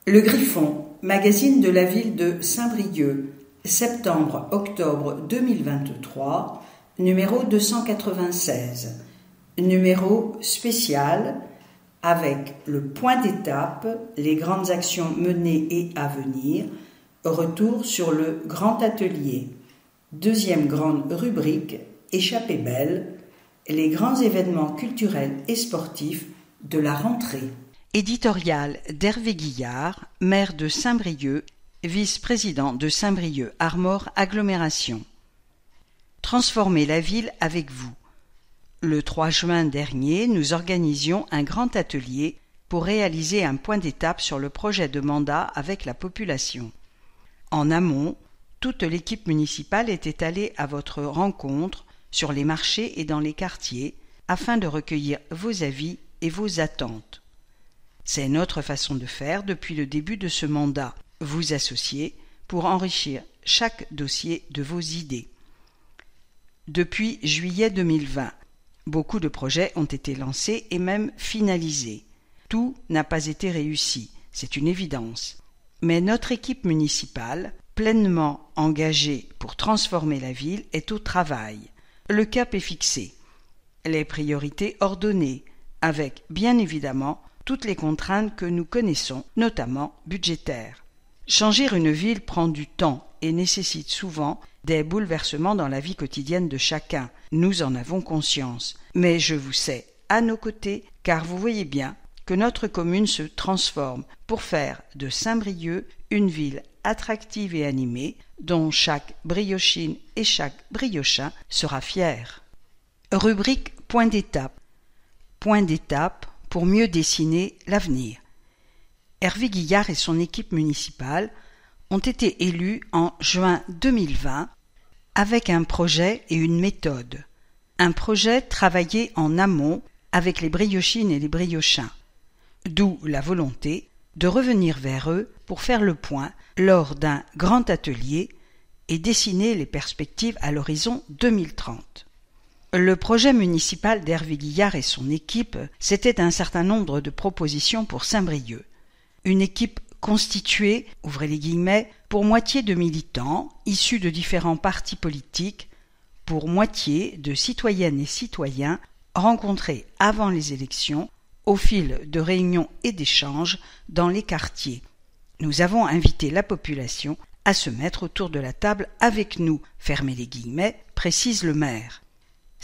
Le Griffon, magazine de la ville de Saint-Brieuc, septembre-octobre 2023, numéro 296, numéro spécial avec le point d'étape, les grandes actions menées et à venir, retour sur le grand atelier. Deuxième grande rubrique, échappée belle, les grands événements culturels et sportifs de la rentrée. Éditorial d'Hervé Guillard, maire de Saint-Brieuc, vice-président de Saint-Brieuc Armor Agglomération. Transformer la ville avec vous. Le 3 juin dernier, nous organisions un grand atelier pour réaliser un point d'étape sur le projet de mandat avec la population. En amont, toute l'équipe municipale était allée à votre rencontre sur les marchés et dans les quartiers afin de recueillir vos avis et vos attentes. C'est notre façon de faire depuis le début de ce mandat, vous associer pour enrichir chaque dossier de vos idées. Depuis juillet 2020, beaucoup de projets ont été lancés et même finalisés. Tout n'a pas été réussi, c'est une évidence. Mais notre équipe municipale, pleinement engagée pour transformer la ville, est au travail. Le cap est fixé, les priorités ordonnées, avec, bien évidemment, toutes les contraintes que nous connaissons, notamment budgétaires. Changer une ville prend du temps et nécessite souvent des bouleversements dans la vie quotidienne de chacun. Nous en avons conscience. Mais je vous sais à nos côtés, car vous voyez bien que notre commune se transforme pour faire de Saint-Brieuc une ville attractive et animée, dont chaque briochine et chaque briochin sera fier. Rubrique Point d'étape. Point d'étape pour mieux dessiner l'avenir. Hervé Guillard et son équipe municipale ont été élus en juin 2020 avec un projet et une méthode. Un projet travaillé en amont avec les briochines et les briochins, d'où la volonté de revenir vers eux pour faire le point lors d'un grand atelier et dessiner les perspectives à l'horizon 2030. Le projet municipal d'Hervé Guillard et son équipe, c'était un certain nombre de propositions pour Saint-Brieuc. Une équipe constituée, ouvrez les guillemets, pour moitié de militants, issus de différents partis politiques, pour moitié de citoyennes et citoyens rencontrés avant les élections, au fil de réunions et d'échanges dans les quartiers. Nous avons invité la population à se mettre autour de la table avec nous, fermez les guillemets, précise le maire.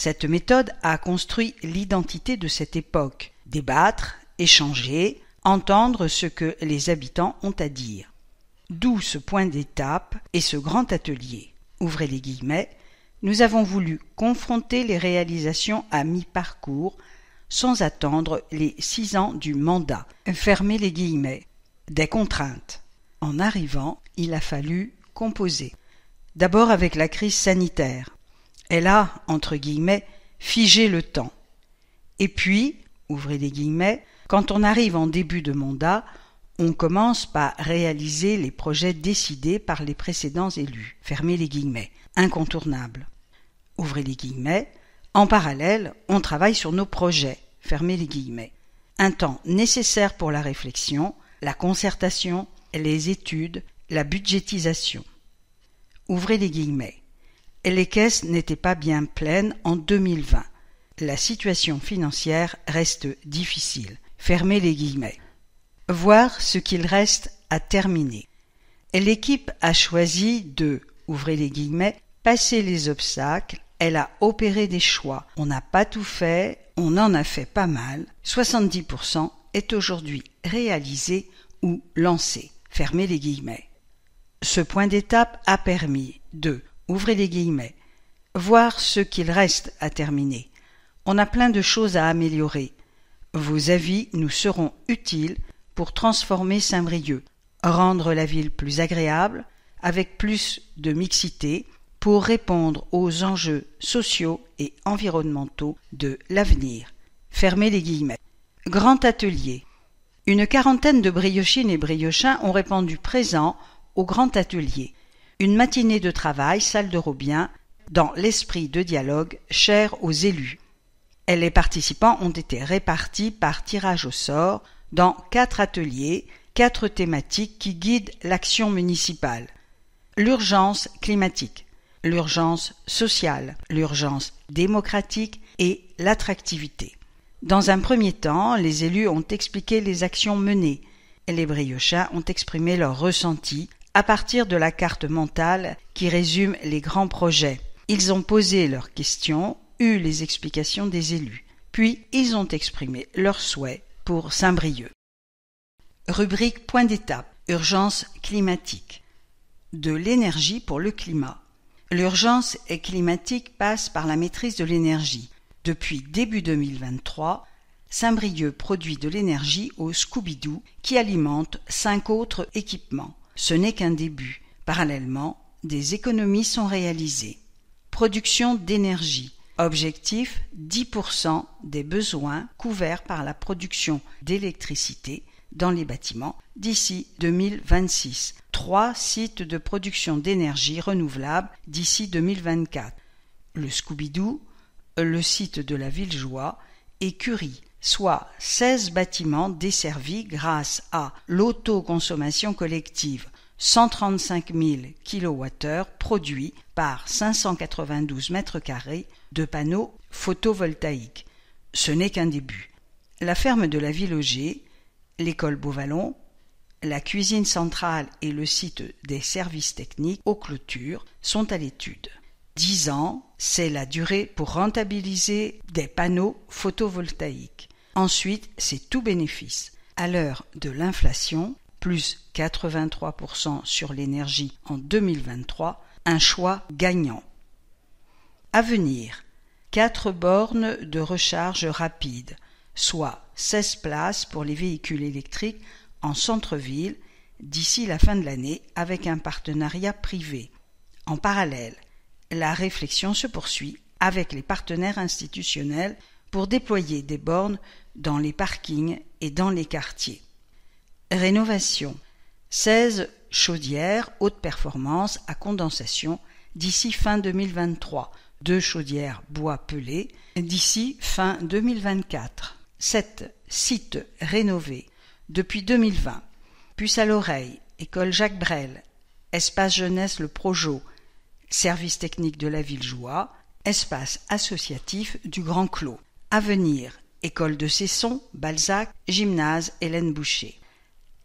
Cette méthode a construit l'identité de cette époque, débattre, échanger, entendre ce que les habitants ont à dire. D'où ce point d'étape et ce grand atelier. Ouvrez les guillemets, nous avons voulu confronter les réalisations à mi-parcours sans attendre les 6 ans du mandat. Fermez les guillemets. Des contraintes. En arrivant, il a fallu composer. D'abord avec la crise sanitaire. Elle a, entre guillemets, figé le temps. Et puis, ouvrez les guillemets, quand on arrive en début de mandat, on commence par réaliser les projets décidés par les précédents élus. Fermez les guillemets. Incontournable. Ouvrez les guillemets. En parallèle, on travaille sur nos projets. Fermez les guillemets. Un temps nécessaire pour la réflexion, la concertation, les études, la budgétisation. Ouvrez les guillemets. Les caisses n'étaient pas bien pleines en 2020. La situation financière reste difficile. Fermez les guillemets. Voir ce qu'il reste à terminer. L'équipe a choisi de, ouvrez les guillemets, passer les obstacles. Elle a opéré des choix. On n'a pas tout fait, on en a fait pas mal. 70% est aujourd'hui réalisé ou lancé. Fermez les guillemets. Ce point d'étape a permis de, ouvrez les guillemets, voir ce qu'il reste à terminer. On a plein de choses à améliorer. Vos avis nous seront utiles pour transformer Saint-Brieuc, rendre la ville plus agréable, avec plus de mixité, pour répondre aux enjeux sociaux et environnementaux de l'avenir. Fermez les guillemets. Grand atelier. Une quarantaine de briochines et briochins ont répondu présent au grand atelier. Une matinée de travail, salle de Robien, dans l'esprit de dialogue cher aux élus. Et les participants ont été répartis par tirage au sort dans 4 ateliers 4 thématiques qui guident l'action municipale. L'urgence climatique, l'urgence sociale, l'urgence démocratique et l'attractivité. Dans un premier temps, les élus ont expliqué les actions menées. Les Briochins ont exprimé leurs ressentis à partir de la carte mentale qui résume les grands projets. Ils ont posé leurs questions, eu les explications des élus. Puis, ils ont exprimé leurs souhaits pour Saint-Brieuc. Rubrique point d'étape, urgence climatique. De l'énergie pour le climat. L'urgence climatique passe par la maîtrise de l'énergie. Depuis début 2023, Saint-Brieuc produit de l'énergie au Scooby-Doo qui alimente 5 autres équipements. Ce n'est qu'un début. Parallèlement, des économies sont réalisées. Production d'énergie. Objectif 10% des besoins couverts par la production d'électricité dans les bâtiments d'ici 2026. 3 sites de production d'énergie renouvelable d'ici 2024. Le Scooby-Doo, le site de la Villejoie et Curie, soit 16 bâtiments desservis grâce à l'autoconsommation collective, 135 000 kWh produits par 592 mètres carrés de panneaux photovoltaïques. Ce n'est qu'un début. La ferme de la Ville-Auger, l'école Beauvallon, la cuisine centrale et le site des services techniques aux clôtures sont à l'étude. 10 ans, c'est la durée pour rentabiliser des panneaux photovoltaïques. Ensuite, c'est tout bénéfice. À l'heure de l'inflation, plus 83% sur l'énergie en 2023, un choix gagnant. À venir, 4 bornes de recharge rapide, soit 16 places pour les véhicules électriques en centre-ville d'ici la fin de l'année avec un partenariat privé. En parallèle, la réflexion se poursuit avec les partenaires institutionnels pour déployer des bornes dans les parkings et dans les quartiers. Rénovation. 16 chaudières haute performance à condensation d'ici fin 2023. 2 chaudières bois pelé d'ici fin 2024. 7 sites rénovés depuis 2020. Puce à l'oreille, école Jacques Brel, espace jeunesse Le Projo, service technique de la Villejoie, espace associatif du Grand Clos. À venir, école de Cesson, Balzac, gymnase Hélène Boucher.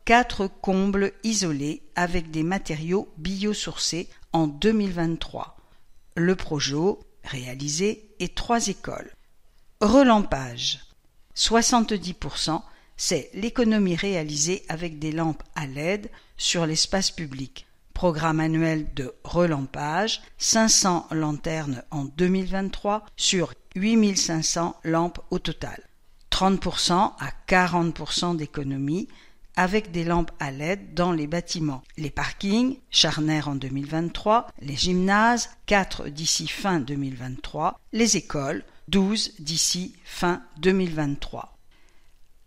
4 combles isolés avec des matériaux biosourcés en 2023. Le Projo, réalisé, et 3 écoles. Relampage. 70%, c'est l'économie réalisée avec des lampes à LED sur l'espace public. Programme annuel de relampage, 500 lanternes en 2023 sur 8500 lampes au total. 30% à 40% d'économie avec des lampes à LED dans les bâtiments. Les parkings, charnières en 2023, les gymnases, 4 d'ici fin 2023, les écoles, 12 d'ici fin 2023.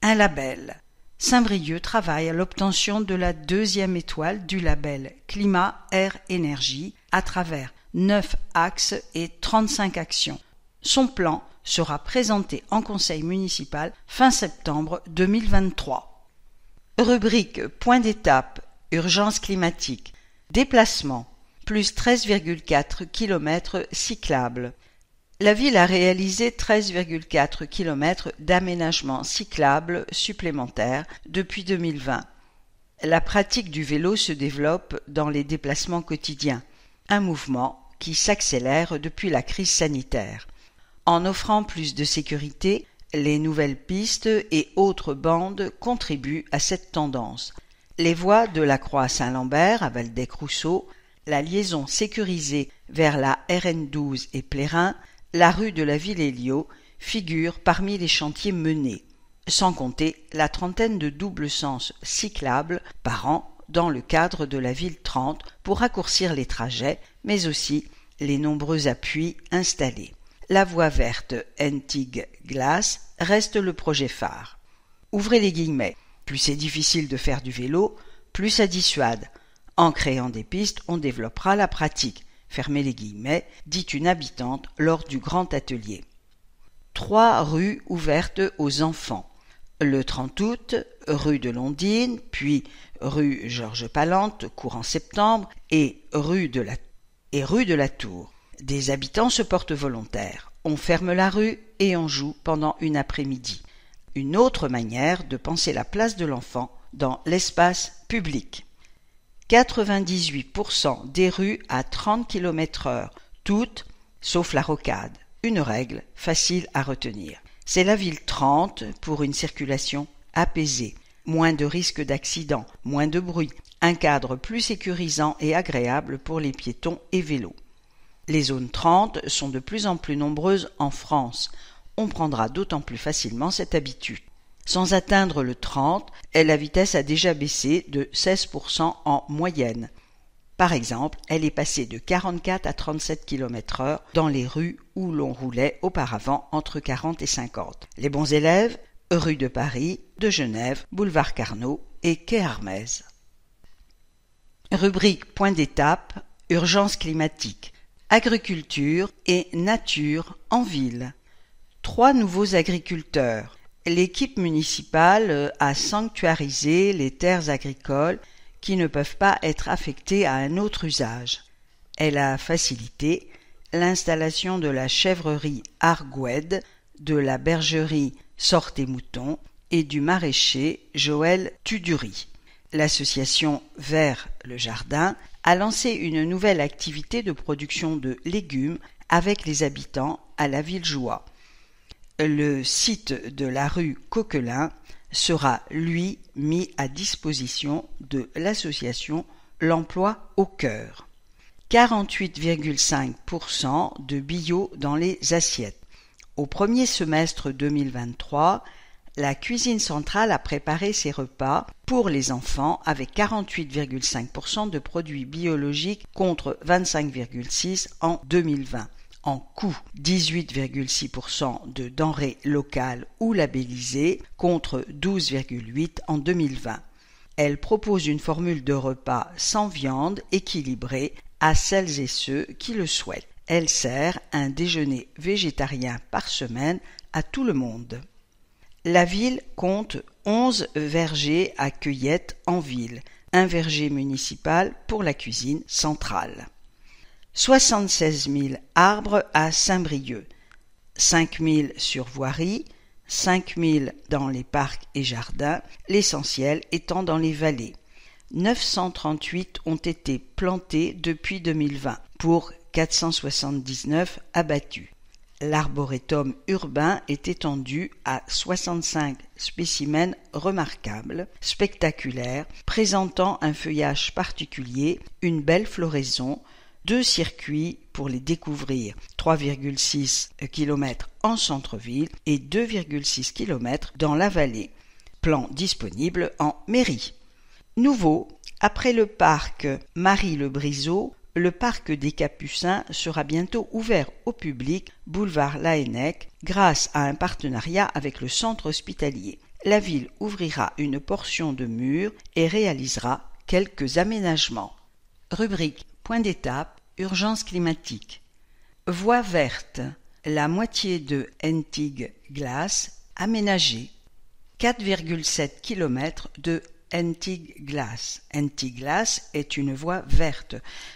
Un label. Saint-Brieuc travaille à l'obtention de la 2e étoile du label Climat, Air, Énergie à travers 9 axes et 35 actions. Son plan sera présenté en conseil municipal fin septembre 2023. Rubrique point d'étape, urgence climatique. Déplacement, plus 13,4 km cyclables. La ville a réalisé 13,4 km d'aménagement cyclable supplémentaires depuis 2020. La pratique du vélo se développe dans les déplacements quotidiens, un mouvement qui s'accélère depuis la crise sanitaire. En offrant plus de sécurité, les nouvelles pistes et autres bandes contribuent à cette tendance. Les voies de la Croix-Saint-Lambert à Waldeck-Rousseau, la liaison sécurisée vers la RN12 et Plérin, la rue de la Ville-Éliot figurent parmi les chantiers menés, sans compter la trentaine de doubles sens cyclables par an dans le cadre de la Ville 30 pour raccourcir les trajets, mais aussi les nombreux appuis installés. La voie verte Entig-Glace reste le projet phare. Ouvrez les guillemets. Plus c'est difficile de faire du vélo, plus ça dissuade. En créant des pistes, on développera la pratique. Fermez les guillemets, dit une habitante lors du grand atelier. 3 rues ouvertes aux enfants. Le 30 août, rue de Londines, puis rue Georges Palante, courant septembre, et rue de la Tour. Des habitants se portent volontaires. On ferme la rue et on joue pendant une après-midi. Une autre manière de penser la place de l'enfant dans l'espace public. 98% des rues à 30 km/h, toutes, sauf la rocade. Une règle facile à retenir. C'est la ville 30 pour une circulation apaisée. Moins de risques d'accident, moins de bruit, un cadre plus sécurisant et agréable pour les piétons et vélos. Les zones 30 sont de plus en plus nombreuses en France. On prendra d'autant plus facilement cette habitude. Sans atteindre le 30, la vitesse a déjà baissé de 16% en moyenne. Par exemple, elle est passée de 44 à 37 km/h dans les rues où l'on roulait auparavant entre 40 et 50. Les bons élèves, rue de Paris, de Genève, boulevard Carnot et quai Hermès. Rubrique point d'étape, urgence climatique, agriculture et nature en ville. 3 nouveaux agriculteurs. L'équipe municipale a sanctuarisé les terres agricoles qui ne peuvent pas être affectées à un autre usage. Elle a facilité l'installation de la chèvrerie Argued, de la bergerie Sorte-et-Mouton et du maraîcher Joël Tudury. L'association Vert le Jardin a lancé une nouvelle activité de production de légumes avec les habitants à la Villejoie. Le site de la rue Coquelin sera, lui, mis à disposition de l'association L'Emploi au cœur. 48,5% de bio dans les assiettes. Au premier semestre 2023, la cuisine centrale a préparé ses repas pour les enfants avec 48,5% de produits biologiques contre 25,6% en 2020. En coût, 18,6% de denrées locales ou labellisées contre 12,8% en 2020. Elle propose une formule de repas sans viande équilibrée à celles et ceux qui le souhaitent. Elle sert un déjeuner végétarien par semaine à tout le monde. La ville compte 11 vergers à cueillette en ville, un verger municipal pour la cuisine centrale. 76 000 arbres à Saint-Brieuc, 5 000 sur voirie, 5 000 dans les parcs et jardins, l'essentiel étant dans les vallées. 938 ont été plantés depuis 2020 pour 479 abattus. L'arboretum urbain est étendu à 65 spécimens remarquables, spectaculaires, présentant un feuillage particulier, une belle floraison, 2 circuits pour les découvrir, 3,6 km en centre-ville et 2,6 km dans la vallée. Plan disponible en mairie. Nouveau, après le parc Marie-le-Brizot, le parc des Capucins sera bientôt ouvert au public, boulevard Laennec, grâce à un partenariat avec le centre hospitalier. La ville ouvrira une portion de mur et réalisera quelques aménagements. Rubrique point d'étape, urgence climatique. Voie verte, la moitié de Hentig Glace aménagée. 4,7 km de Hentig Glace. Hentig Glace est une voie verte,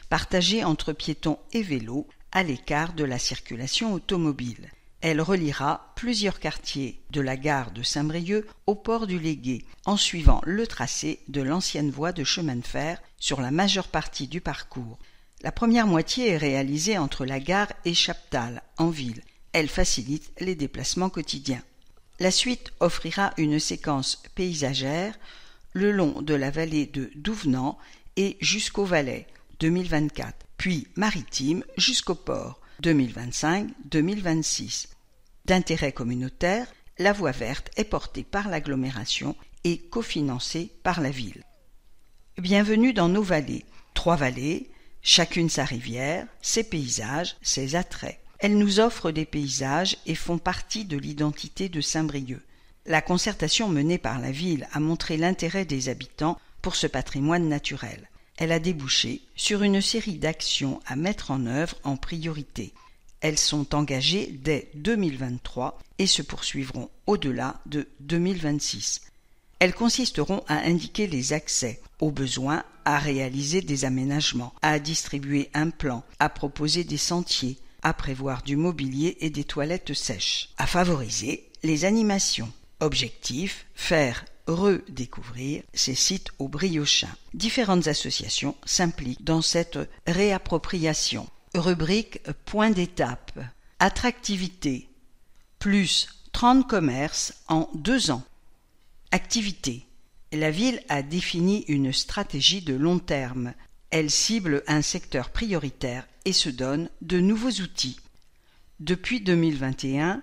partagée entre piétons et vélos, à l'écart de la circulation automobile. Elle reliera plusieurs quartiers de la gare de Saint-Brieuc au port du Légué, en suivant le tracé de l'ancienne voie de chemin de fer sur la majeure partie du parcours. La première moitié est réalisée entre la gare et Chaptal, en ville. Elle facilite les déplacements quotidiens. La suite offrira une séquence paysagère le long de la vallée de Douvenant et jusqu'au Valais, 2024, puis maritime jusqu'au port, 2025-2026. D'intérêt communautaire, la voie verte est portée par l'agglomération et cofinancée par la ville. Bienvenue dans nos vallées. 3 vallées, chacune sa rivière, ses paysages, ses attraits. Elles nous offrent des paysages et font partie de l'identité de Saint-Brieuc. La concertation menée par la ville a montré l'intérêt des habitants pour ce patrimoine naturel. Elle a débouché sur une série d'actions à mettre en œuvre en priorité. Elles sont engagées dès 2023 et se poursuivront au-delà de 2026. Elles consisteront à indiquer les accès, au besoin à réaliser des aménagements, à distribuer un plan, à proposer des sentiers, à prévoir du mobilier et des toilettes sèches, à favoriser les animations. Objectif, faire redécouvrir ces sites aux Briochins. Différentes associations s'impliquent dans cette réappropriation. Rubrique point d'étape. Attractivité. Plus 30 commerces en 2 ans. Activité. La ville a défini une stratégie de long terme. Elle cible un secteur prioritaire et se donne de nouveaux outils. Depuis 2021,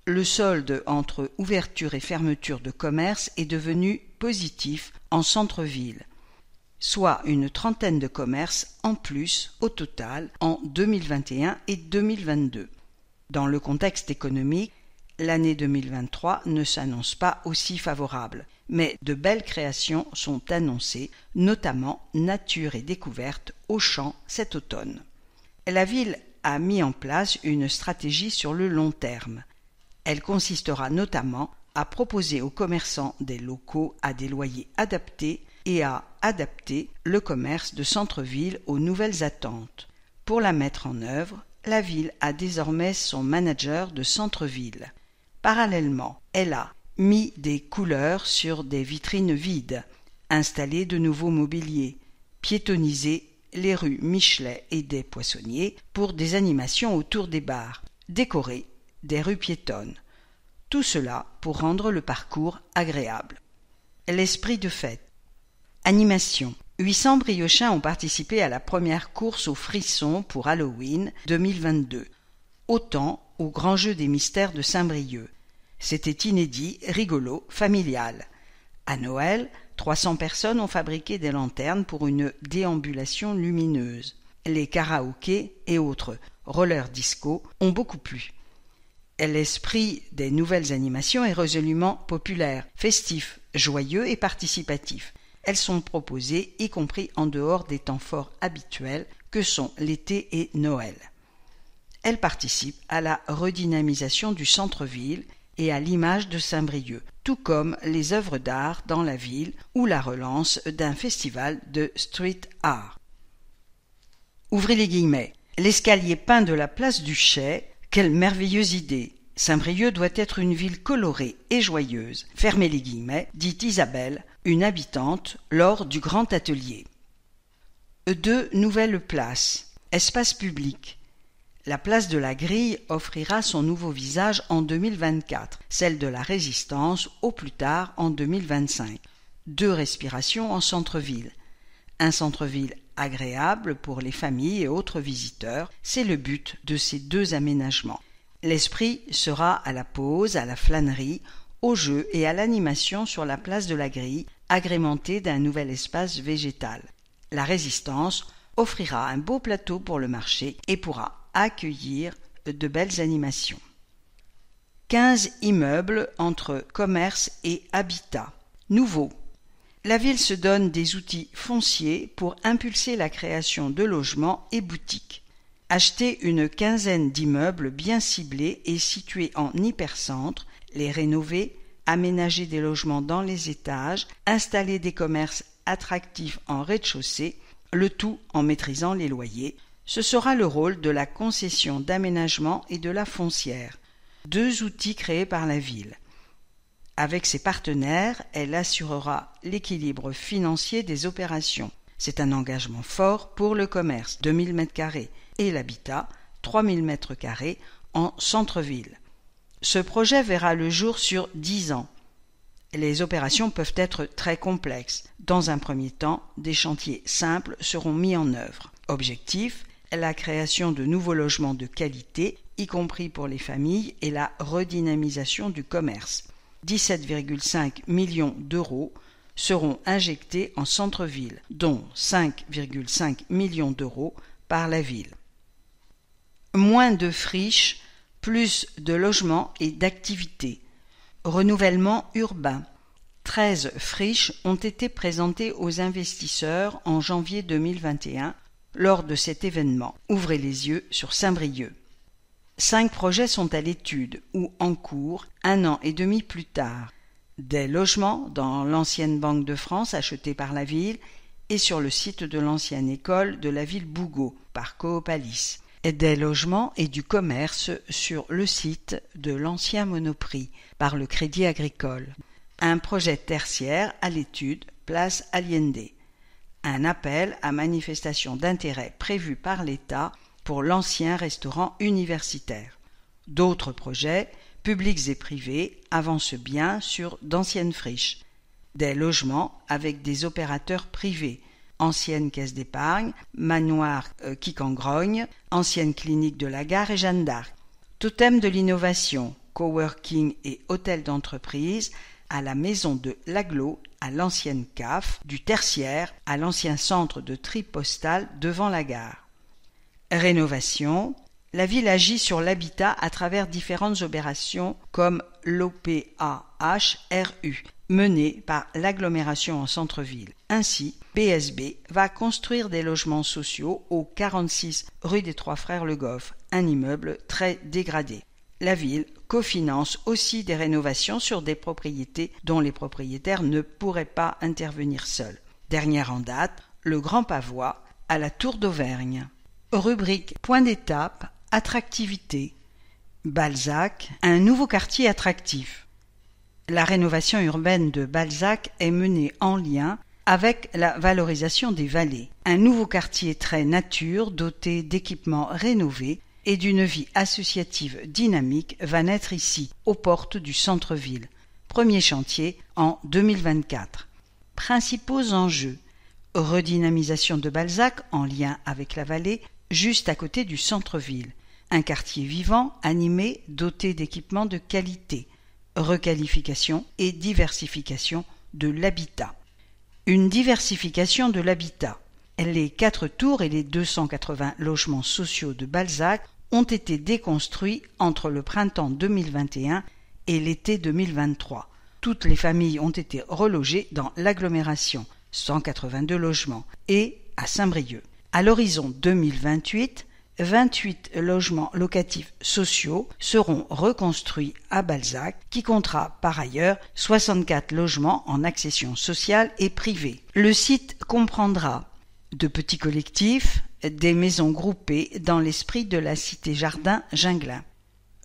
le solde entre ouverture et fermeture de commerce est devenu positif en centre-ville, soit une trentaine de commerces en plus au total en 2021 et 2022. Dans le contexte économique, l'année 2023 ne s'annonce pas aussi favorable, mais de belles créations sont annoncées, notamment Nature et Découverte Auchan cet automne. La ville a mis en place une stratégie sur le long terme. Elle consistera notamment à proposer aux commerçants des locaux à des loyers adaptés et à adapter le commerce de centre-ville aux nouvelles attentes. Pour la mettre en œuvre, la ville a désormais son manager de centre-ville. Parallèlement, elle a mis des couleurs sur des vitrines vides, installé de nouveaux mobiliers, piétonnisé les rues Michelet et des Poissonniers pour des animations autour des bars, décoré des rues piétonnes. Tout cela pour rendre le parcours agréable. L'esprit de fête. Animation. 800 briochins ont participé à la première course aux frissons pour Halloween 2022. Autant au grand jeu des mystères de Saint-Brieuc. C'était inédit, rigolo, familial. À Noël, 300 personnes ont fabriqué des lanternes pour une déambulation lumineuse. Les karaokés et autres roller disco ont beaucoup plu. L'esprit des nouvelles animations est résolument populaire, festif, joyeux et participatif. Elles sont proposées, y compris en dehors des temps forts habituels que sont l'été et Noël. Elles participent à la redynamisation du centre-ville et à l'image de Saint-Brieuc, tout comme les œuvres d'art dans la ville ou la relance d'un festival de street art. Ouvrez les guillemets. L'escalier peint de la place du Chai, quelle merveilleuse idée! Saint-Brieuc doit être une ville colorée et joyeuse. Fermez les guillemets, dit Isabelle, une habitante, lors du grand atelier. 2 nouvelles places. Espace public. La place de la Grille offrira son nouveau visage en 2024, celle de la Résistance au plus tard en 2025. 2 respirations en centre-ville. Un centre-ville agréable pour les familles et autres visiteurs, c'est le but de ces 2 aménagements. L'esprit sera à la pause, à la flânerie, au jeu et à l'animation sur la place de la Grille, agrémentée d'un nouvel espace végétal. La Résistance offrira un beau plateau pour le marché et pourra accueillir de belles animations. 15 immeubles entre commerce et habitat. Nouveau. La ville se donne des outils fonciers pour impulser la création de logements et boutiques. Acheter une quinzaine d'immeubles bien ciblés et situés en hypercentre, les rénover, aménager des logements dans les étages, installer des commerces attractifs en rez-de-chaussée, le tout en maîtrisant les loyers. Ce sera le rôle de la concession d'aménagement et de la foncière, 2 outils créés par la ville. Avec ses partenaires, elle assurera l'équilibre financier des opérations. C'est un engagement fort pour le commerce, 2000 m², et l'habitat, 3000 m² en centre-ville. Ce projet verra le jour sur 10 ans. Les opérations peuvent être très complexes. Dans un premier temps, des chantiers simples seront mis en œuvre. Objectif, la création de nouveaux logements de qualité, y compris pour les familles, et la redynamisation du commerce. 17,5 millions d'euros seront injectés en centre-ville, dont 5,5 millions d'euros par la ville. Moins de friches, plus de logements et d'activités. Renouvellement urbain. 13 friches ont été présentées aux investisseurs en janvier 2021 lors de cet événement. Ouvrez les yeux sur Saint-Brieuc. 5 projets sont à l'étude ou en cours 1 an et demi plus tard. Des logements dans l'ancienne Banque de France achetée par la ville et sur le site de l'ancienne école de la ville Bougot par Coopalis. Et des logements et du commerce sur le site de l'ancien Monoprix par le Crédit Agricole. Un projet tertiaire à l'étude, place Allende. Un appel à manifestation d'intérêt prévu par l'État pour l'ancien restaurant universitaire. D'autres projets, publics et privés, avancent bien sur d'anciennes friches. Des logements avec des opérateurs privés, ancienne caisse d'épargne, manoir Quicangrogne, ancienne clinique de la Gare et Jeanne d'Arc. Totem de l'innovation, coworking et hôtel d'entreprise à la maison de l'Aglo, à l'ancienne CAF, du tertiaire à l'ancien centre de tri postal devant la gare. Rénovation. La ville agit sur l'habitat à travers différentes opérations comme l'OPAHRU, menée par l'agglomération en centre-ville. Ainsi, PSB va construire des logements sociaux au 46 rue des Trois Frères Le Goff, un immeuble très dégradé. La ville cofinance aussi des rénovations sur des propriétés dont les propriétaires ne pourraient pas intervenir seuls. Dernière en date, le Grand Pavois à la Tour d'Auvergne. Rubrique Point d'étape, attractivité. Balzac, un nouveau quartier attractif. La rénovation urbaine de Balzac est menée en lien avec la valorisation des vallées. Un nouveau quartier très nature, doté d'équipements rénovés et d'une vie associative dynamique va naître ici, aux portes du centre-ville. Premier chantier en 2024. Principaux enjeux. Redynamisation de Balzac en lien avec la vallée, juste à côté du centre-ville. Un quartier vivant, animé, doté d'équipements de qualité. Requalification et diversification de l'habitat. Une diversification de l'habitat. Les 4 tours et les 280 logements sociaux de Balzac ont été déconstruits entre le printemps 2021 et l'été 2023. Toutes les familles ont été relogées dans l'agglomération, 182 logements, et à Saint-Brieuc. À l'horizon 2028, 28 logements locatifs sociaux seront reconstruits à Balzac, qui comptera par ailleurs 64 logements en accession sociale et privée. Le site comprendra de petits collectifs, des maisons groupées dans l'esprit de la cité-jardin Ginglin.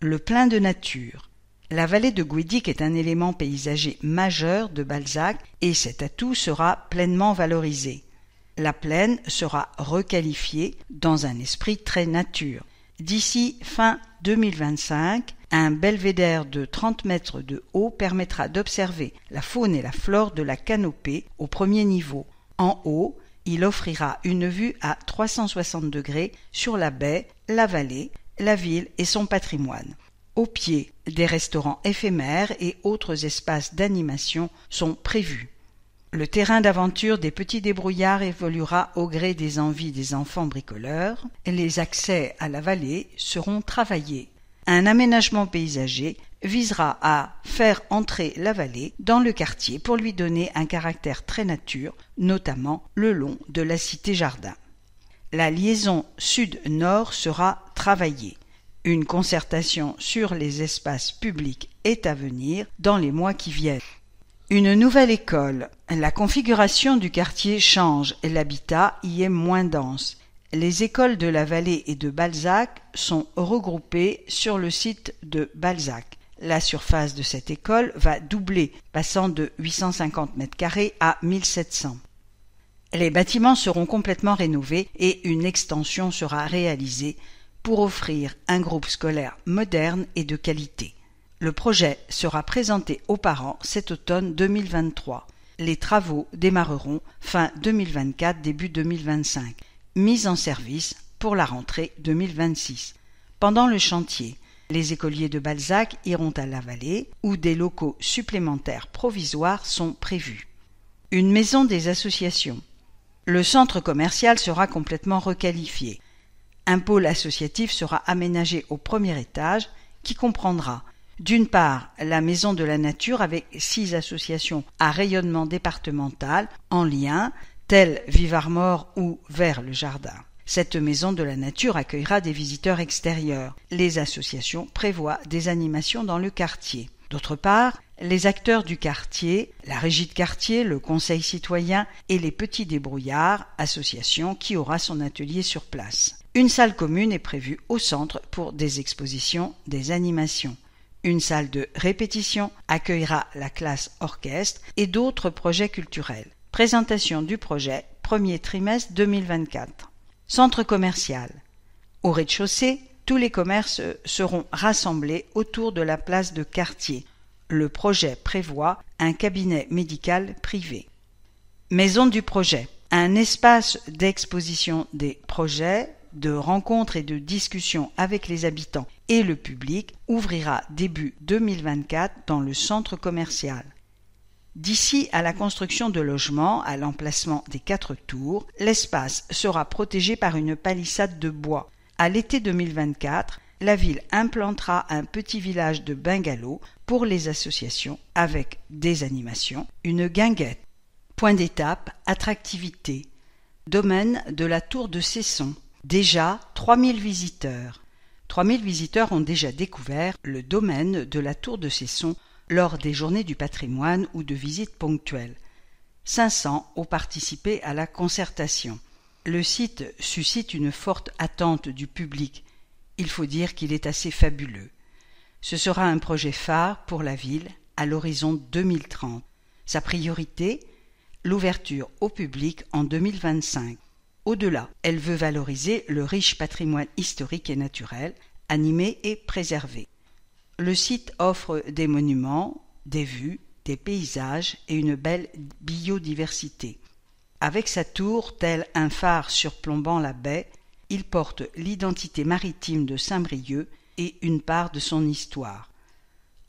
Le plein de nature. La vallée de Guédic est un élément paysager majeur de Balzac et cet atout sera pleinement valorisé. La plaine sera requalifiée dans un esprit très nature. D'ici fin 2025, un belvédère de 30 mètres de haut permettra d'observer la faune et la flore de la canopée au premier niveau. En haut, il offrira une vue à 360 degrés sur la baie, la vallée, la ville et son patrimoine. Au pied, des restaurants éphémères et autres espaces d'animation sont prévus. Le terrain d'aventure des petits débrouillards évoluera au gré des envies des enfants bricoleurs et les accès à la vallée seront travaillés. Un aménagement paysager visera à faire entrer la vallée dans le quartier pour lui donner un caractère très nature, notamment le long de la cité-jardin. La liaison sud-nord sera travaillée. Une concertation sur les espaces publics est à venir dans les mois qui viennent. Une nouvelle école. La configuration du quartier change et l'habitat y est moins dense. Les écoles de la vallée et de Balzac sont regroupées sur le site de Balzac. La surface de cette école va doubler, passant de 850 m² à 1700. Les bâtiments seront complètement rénovés et une extension sera réalisée pour offrir un groupe scolaire moderne et de qualité. Le projet sera présenté aux parents cet automne 2023. Les travaux démarreront fin 2024, début 2025. Mise en service pour la rentrée 2026. Pendant le chantier, les écoliers de Balzac iront à la vallée où des locaux supplémentaires provisoires sont prévus. Une maison des associations. Le centre commercial sera complètement requalifié. Un pôle associatif sera aménagé au premier étage qui comprendra d'une part la Maison de la Nature avec 6 associations à rayonnement départemental en lien, telles Vive Armor ou Vers le Jardin. Cette maison de la nature accueillera des visiteurs extérieurs. Les associations prévoient des animations dans le quartier. D'autre part, les acteurs du quartier, la régie de quartier, le conseil citoyen et les petits débrouillards, association qui aura son atelier sur place. Une salle commune est prévue au centre pour des expositions, des animations. Une salle de répétition accueillera la classe orchestre et d'autres projets culturels. Présentation du projet, premier trimestre 2024. Centre commercial. Au rez-de-chaussée, tous les commerces seront rassemblés autour de la place de quartier. Le projet prévoit un cabinet médical privé. Maison du projet. Un espace d'exposition des projets, de rencontres et de discussions avec les habitants et le public ouvrira début 2024 dans le centre commercial. D'ici à la construction de logements à l'emplacement des 4 tours, l'espace sera protégé par une palissade de bois. À l'été 2024, la ville implantera un petit village de bungalows pour les associations avec des animations, une guinguette. Point d'étape, attractivité. Domaine de la tour de Cesson. Déjà 3000 visiteurs. 3000 visiteurs ont déjà découvert le domaine de la tour de Cesson lors des journées du patrimoine ou de visites ponctuelles. 500 ont participé à la concertation. Le site suscite une forte attente du public. Il faut dire qu'il est assez fabuleux. Ce sera un projet phare pour la ville à l'horizon 2030. Sa priorité, l'ouverture au public en 2025. Au-delà, elle veut valoriser le riche patrimoine historique et naturel, animé et préservé. Le site offre des monuments, des vues, des paysages et une belle biodiversité. Avec sa tour, tel un phare surplombant la baie, il porte l'identité maritime de Saint-Brieuc et une part de son histoire.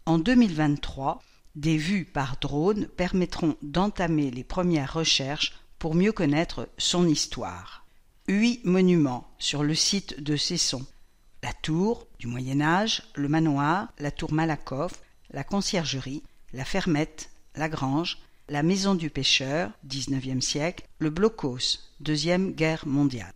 En 2023, des vues par drone permettront d'entamer les premières recherches pour mieux connaître son histoire. 8 monuments sur le site de Cesson. La tour du Moyen-Âge, le manoir, la tour Malakoff, la conciergerie, la fermette, la grange, la maison du pêcheur, 19e siècle, le blocos, 2e guerre mondiale.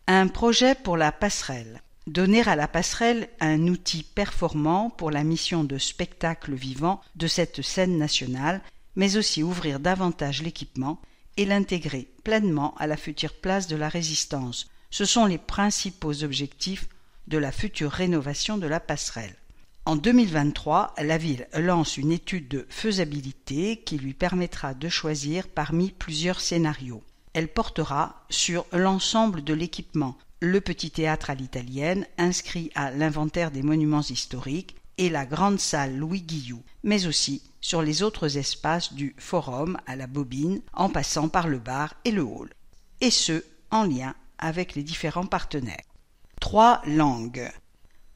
Un projet pour la passerelle. Donner à la passerelle un outil performant pour la mission de spectacle vivant de cette scène nationale, mais aussi ouvrir davantage l'équipement et l'intégrer pleinement à la future place de la Résistance. Ce sont les principaux objectifs de la future rénovation de la passerelle. En 2023, la ville lance une étude de faisabilité qui lui permettra de choisir parmi plusieurs scénarios. Elle portera sur l'ensemble de l'équipement, le petit théâtre à l'italienne, inscrit à l'inventaire des monuments historiques, et la grande salle Louis Guillou, mais aussi sur les autres espaces du forum à la Bobine, en passant par le bar et le hall, et ce, en lien avec les différents partenaires. 3 langues.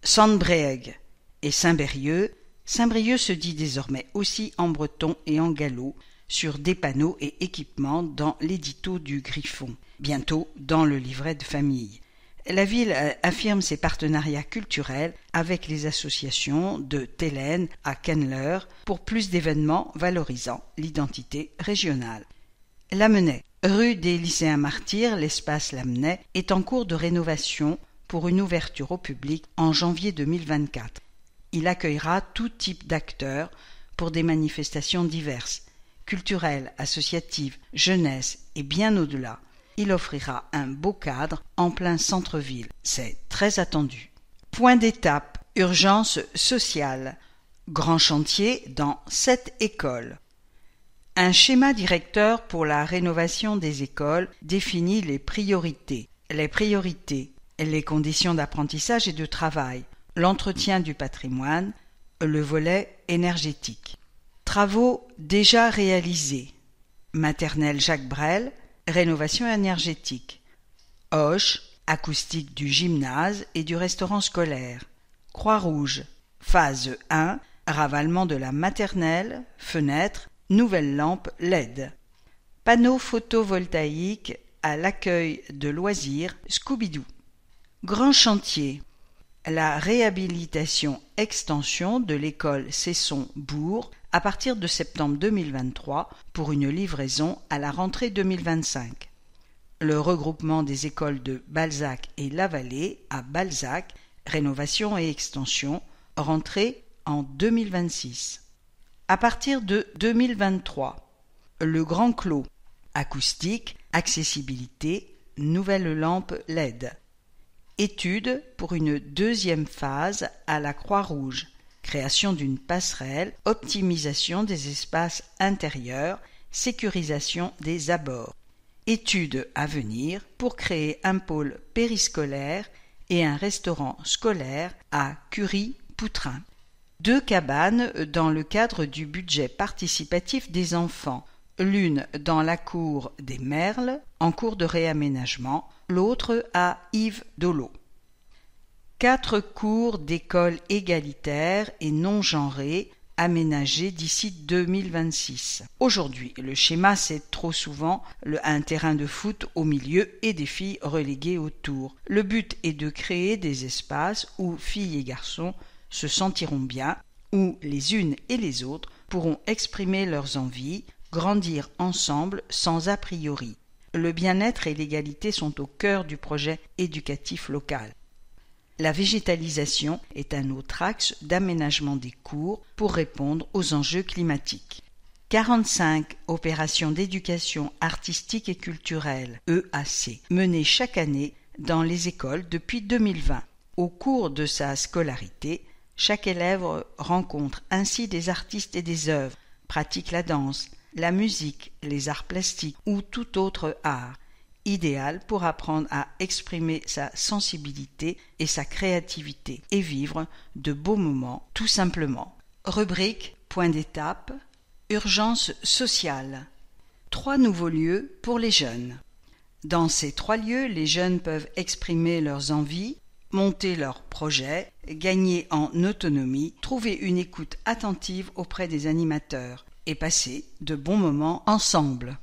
Sandbreeg et Saint-Brieuc. Saint-Brieuc se dit désormais aussi en breton et en gallo, sur des panneaux et équipements dans l'édito du Griffon, bientôt dans le livret de famille. La ville affirme ses partenariats culturels avec les associations de Télène à Kenler pour plus d'événements valorisant l'identité régionale. Lamennais. Rue des Lycéens Martyrs, l'espace Lamennais est en cours de rénovation pour une ouverture au public en janvier 2024. Il accueillera tout type d'acteurs pour des manifestations diverses, culturelles, associatives, jeunesse et bien au-delà. Il offrira un beau cadre en plein centre-ville. C'est très attendu. Point d'étape, urgence sociale. Grand chantier dans 7 écoles. Un schéma directeur pour la rénovation des écoles définit les priorités. Les conditions d'apprentissage et de travail, l'entretien du patrimoine, le volet énergétique. Travaux déjà réalisés. Maternelle Jacques Brel, rénovation énergétique. Hoche, acoustique du gymnase et du restaurant scolaire. Croix-Rouge, phase 1, ravalement de la maternelle, fenêtre, nouvelle lampe LED. Panneaux photovoltaïques à l'accueil de loisirs Scooby-Doo. Grand chantier. La réhabilitation-extension de l'école Cesson-Bourg à partir de septembre 2023 pour une livraison à la rentrée 2025. Le regroupement des écoles de Balzac et La Vallée à Balzac, rénovation et extension, rentrée en 2026. À partir de 2023, le Grand Clos, acoustique, accessibilité, nouvelle lampe LED. Étude pour une deuxième phase à la Croix-Rouge, création d'une passerelle, optimisation des espaces intérieurs, sécurisation des abords. Étude à venir pour créer un pôle périscolaire et un restaurant scolaire à Curie-Poutrin. 2 cabanes dans le cadre du budget participatif des enfants, l'une dans la cour des Merles, en cours de réaménagement, l'autre à Yves-Dolo. 4 cours d'école égalitaires et non genrées aménagés d'ici 2026. Aujourd'hui, le schéma, c'est trop souvent un terrain de foot au milieu et des filles reléguées autour. Le but est de créer des espaces où filles et garçons se sentiront bien, où les unes et les autres pourront exprimer leurs envies, grandir ensemble sans a priori. Le bien-être et l'égalité sont au cœur du projet éducatif local. La végétalisation est un autre axe d'aménagement des cours pour répondre aux enjeux climatiques. 45 opérations d'éducation artistique et culturelle, EAC, menées chaque année dans les écoles depuis 2020. Au cours de sa scolarité, chaque élève rencontre ainsi des artistes et des œuvres, pratique la danse, la musique, les arts plastiques ou tout autre art, idéal pour apprendre à exprimer sa sensibilité et sa créativité et vivre de beaux moments tout simplement. Rubrique point d'étape, urgence sociale. 3 nouveaux lieux pour les jeunes. Dans ces 3 lieux, les jeunes peuvent exprimer leurs envies, monter leurs projets, gagner en autonomie, trouver une écoute attentive auprès des animateurs et passer de bons moments ensemble.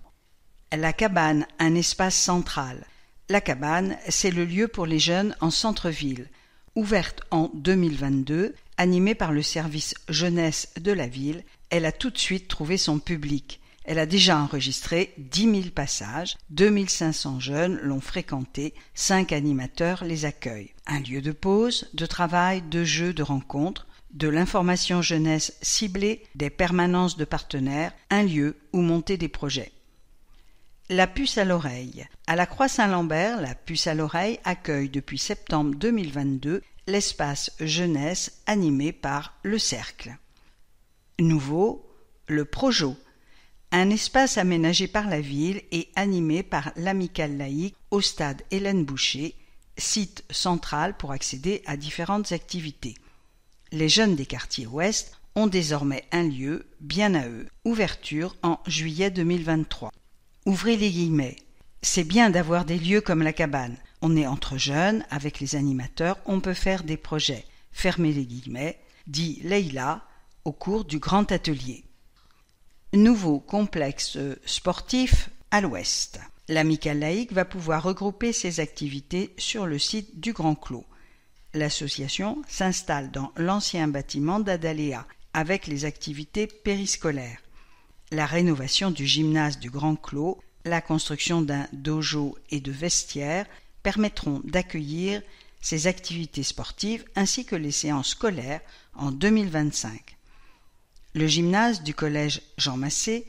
La cabane, un espace central. La cabane, c'est le lieu pour les jeunes en centre-ville. Ouverte en 2022, animée par le service jeunesse de la ville, elle a tout de suite trouvé son public. Elle a déjà enregistré 10 000 passages, 2 500 jeunes l'ont fréquentée, 5 animateurs les accueillent. Un lieu de pause, de travail, de jeu, de rencontre, de l'information jeunesse ciblée, des permanences de partenaires, un lieu où monter des projets. La puce à l'oreille. À la Croix-Saint-Lambert, la puce à l'oreille accueille depuis septembre 2022 l'espace jeunesse animé par le Cercle. Nouveau, le Projo. Un espace aménagé par la ville et animé par l'Amicale laïque au stade Hélène Boucher, site central pour accéder à différentes activités. Les jeunes des quartiers ouest ont désormais un lieu bien à eux. Ouverture en juillet 2023. Ouvrez les guillemets. C'est bien d'avoir des lieux comme la cabane. On est entre jeunes, avec les animateurs, on peut faire des projets. Fermez les guillemets, dit Leïla au cours du grand atelier. Nouveau complexe sportif à l'ouest. L'Amicale laïque va pouvoir regrouper ses activités sur le site du Grand Clos. L'association s'installe dans l'ancien bâtiment d'Adaléa avec les activités périscolaires. La rénovation du gymnase du Grand Clos, la construction d'un dojo et de vestiaires permettront d'accueillir ces activités sportives ainsi que les séances scolaires en 2025. Le gymnase du collège Jean Massé,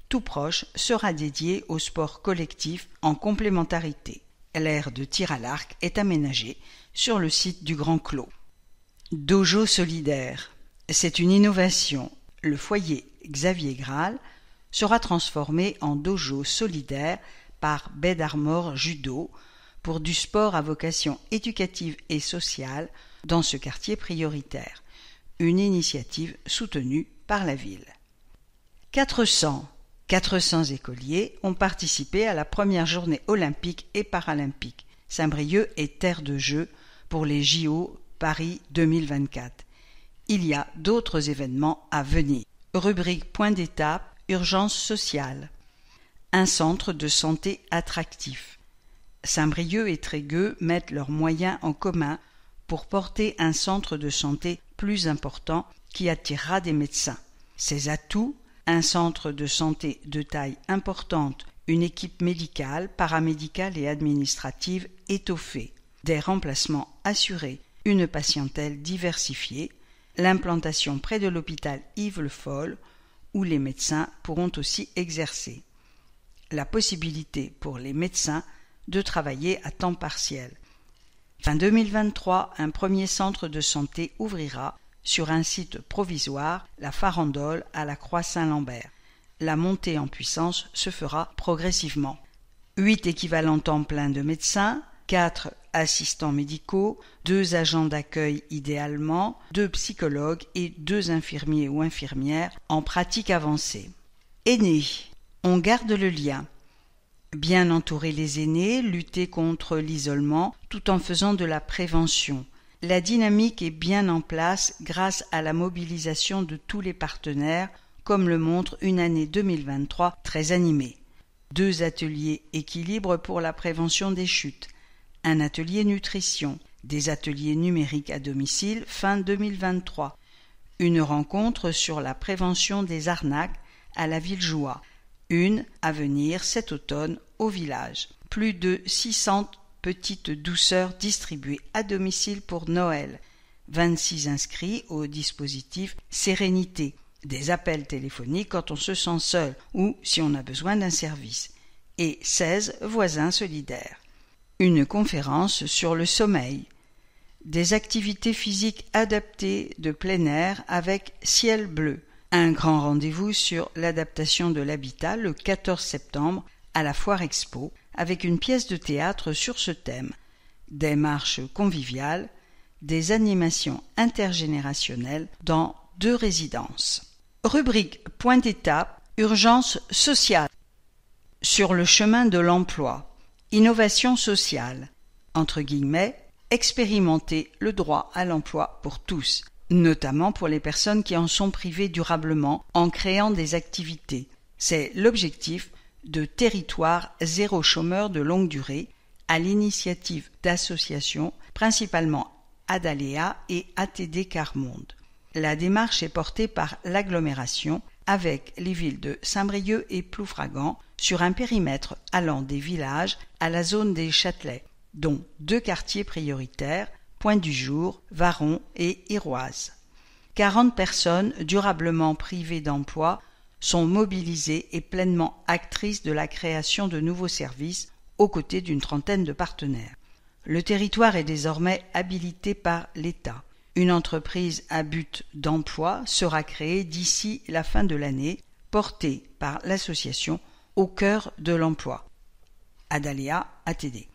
tout proche, sera dédié au sport collectif en complémentarité. L'aire de tir à l'arc est aménagée sur le site du Grand Clos. Dojo solidaire. C'est une innovation. Le foyer Xavier Graal sera transformé en dojo solidaire par Bed Armor Judo pour du sport à vocation éducative et sociale dans ce quartier prioritaire. Une initiative soutenue par la ville. 400 écoliers ont participé à la première journée olympique et paralympique. Saint-Brieuc est terre de jeu pour les JO Paris 2024. Il y a d'autres événements à venir. Rubrique point d'étape, urgence sociale. Un centre de santé attractif. Saint-Brieuc et Trégueux mettent leurs moyens en commun pour porter un centre de santé plus important qui attirera des médecins. Ces atouts, un centre de santé de taille importante une équipe médicale, paramédicale et administrative étoffée, des remplacements assurés, une patientèle diversifiée, l'implantation près de l'hôpital Yves Le Foll, où les médecins pourront aussi exercer. La possibilité pour les médecins de travailler à temps partiel. Fin 2023, un premier centre de santé ouvrira sur un site provisoire, la Farandole, à la Croix-Saint-Lambert. La montée en puissance se fera progressivement. 8 équivalents temps plein de médecins, 4 assistants médicaux, 2 agents d'accueil idéalement, 2 psychologues et 2 infirmiers ou infirmières en pratique avancée. Aînés, on garde le lien. Bien entourer les aînés, lutter contre l'isolement tout en faisant de la prévention. La dynamique est bien en place grâce à la mobilisation de tous les partenaires, comme le montre une année 2023 très animée. 2 ateliers équilibre pour la prévention des chutes, un atelier nutrition, des ateliers numériques à domicile fin 2023, une rencontre sur la prévention des arnaques à la Villejoie, une à venir cet automne au village. Plus de 600 petites douceurs distribuées à domicile pour Noël, 26 inscrits au dispositif Sérénité, des appels téléphoniques quand on se sent seul ou si on a besoin d'un service, et 16 voisins solidaires. Une conférence sur le sommeil, des activités physiques adaptées de plein air avec ciel bleu, un grand rendez-vous sur l'adaptation de l'habitat le 14 septembre à la Foire Expo avec une pièce de théâtre sur ce thème, des marches conviviales, des animations intergénérationnelles dans 2 résidences. Rubrique point d'étape, urgence sociale. Sur le chemin de l'emploi, innovation sociale, entre guillemets, expérimenter le droit à l'emploi pour tous, notamment pour les personnes qui en sont privées durablement en créant des activités. C'est l'objectif de Territoire zéro chômeur de longue durée, à l'initiative d'associations, principalement Adalea et ATD Carmonde. La démarche est portée par l'agglomération avec les villes de Saint-Brieuc et Ploufragan sur un périmètre allant des villages à la zone des Châtelets, dont 2 quartiers prioritaires, Point-du-Jour, Varon et Iroise. 40 personnes durablement privées d'emploi sont mobilisées et pleinement actrices de la création de nouveaux services aux côtés d'une trentaine de partenaires. Le territoire est désormais habilité par l'État. Une entreprise à but d'emploi sera créée d'ici la fin de l'année, portée par l'association Au cœur de l'emploi, Adalea ATD.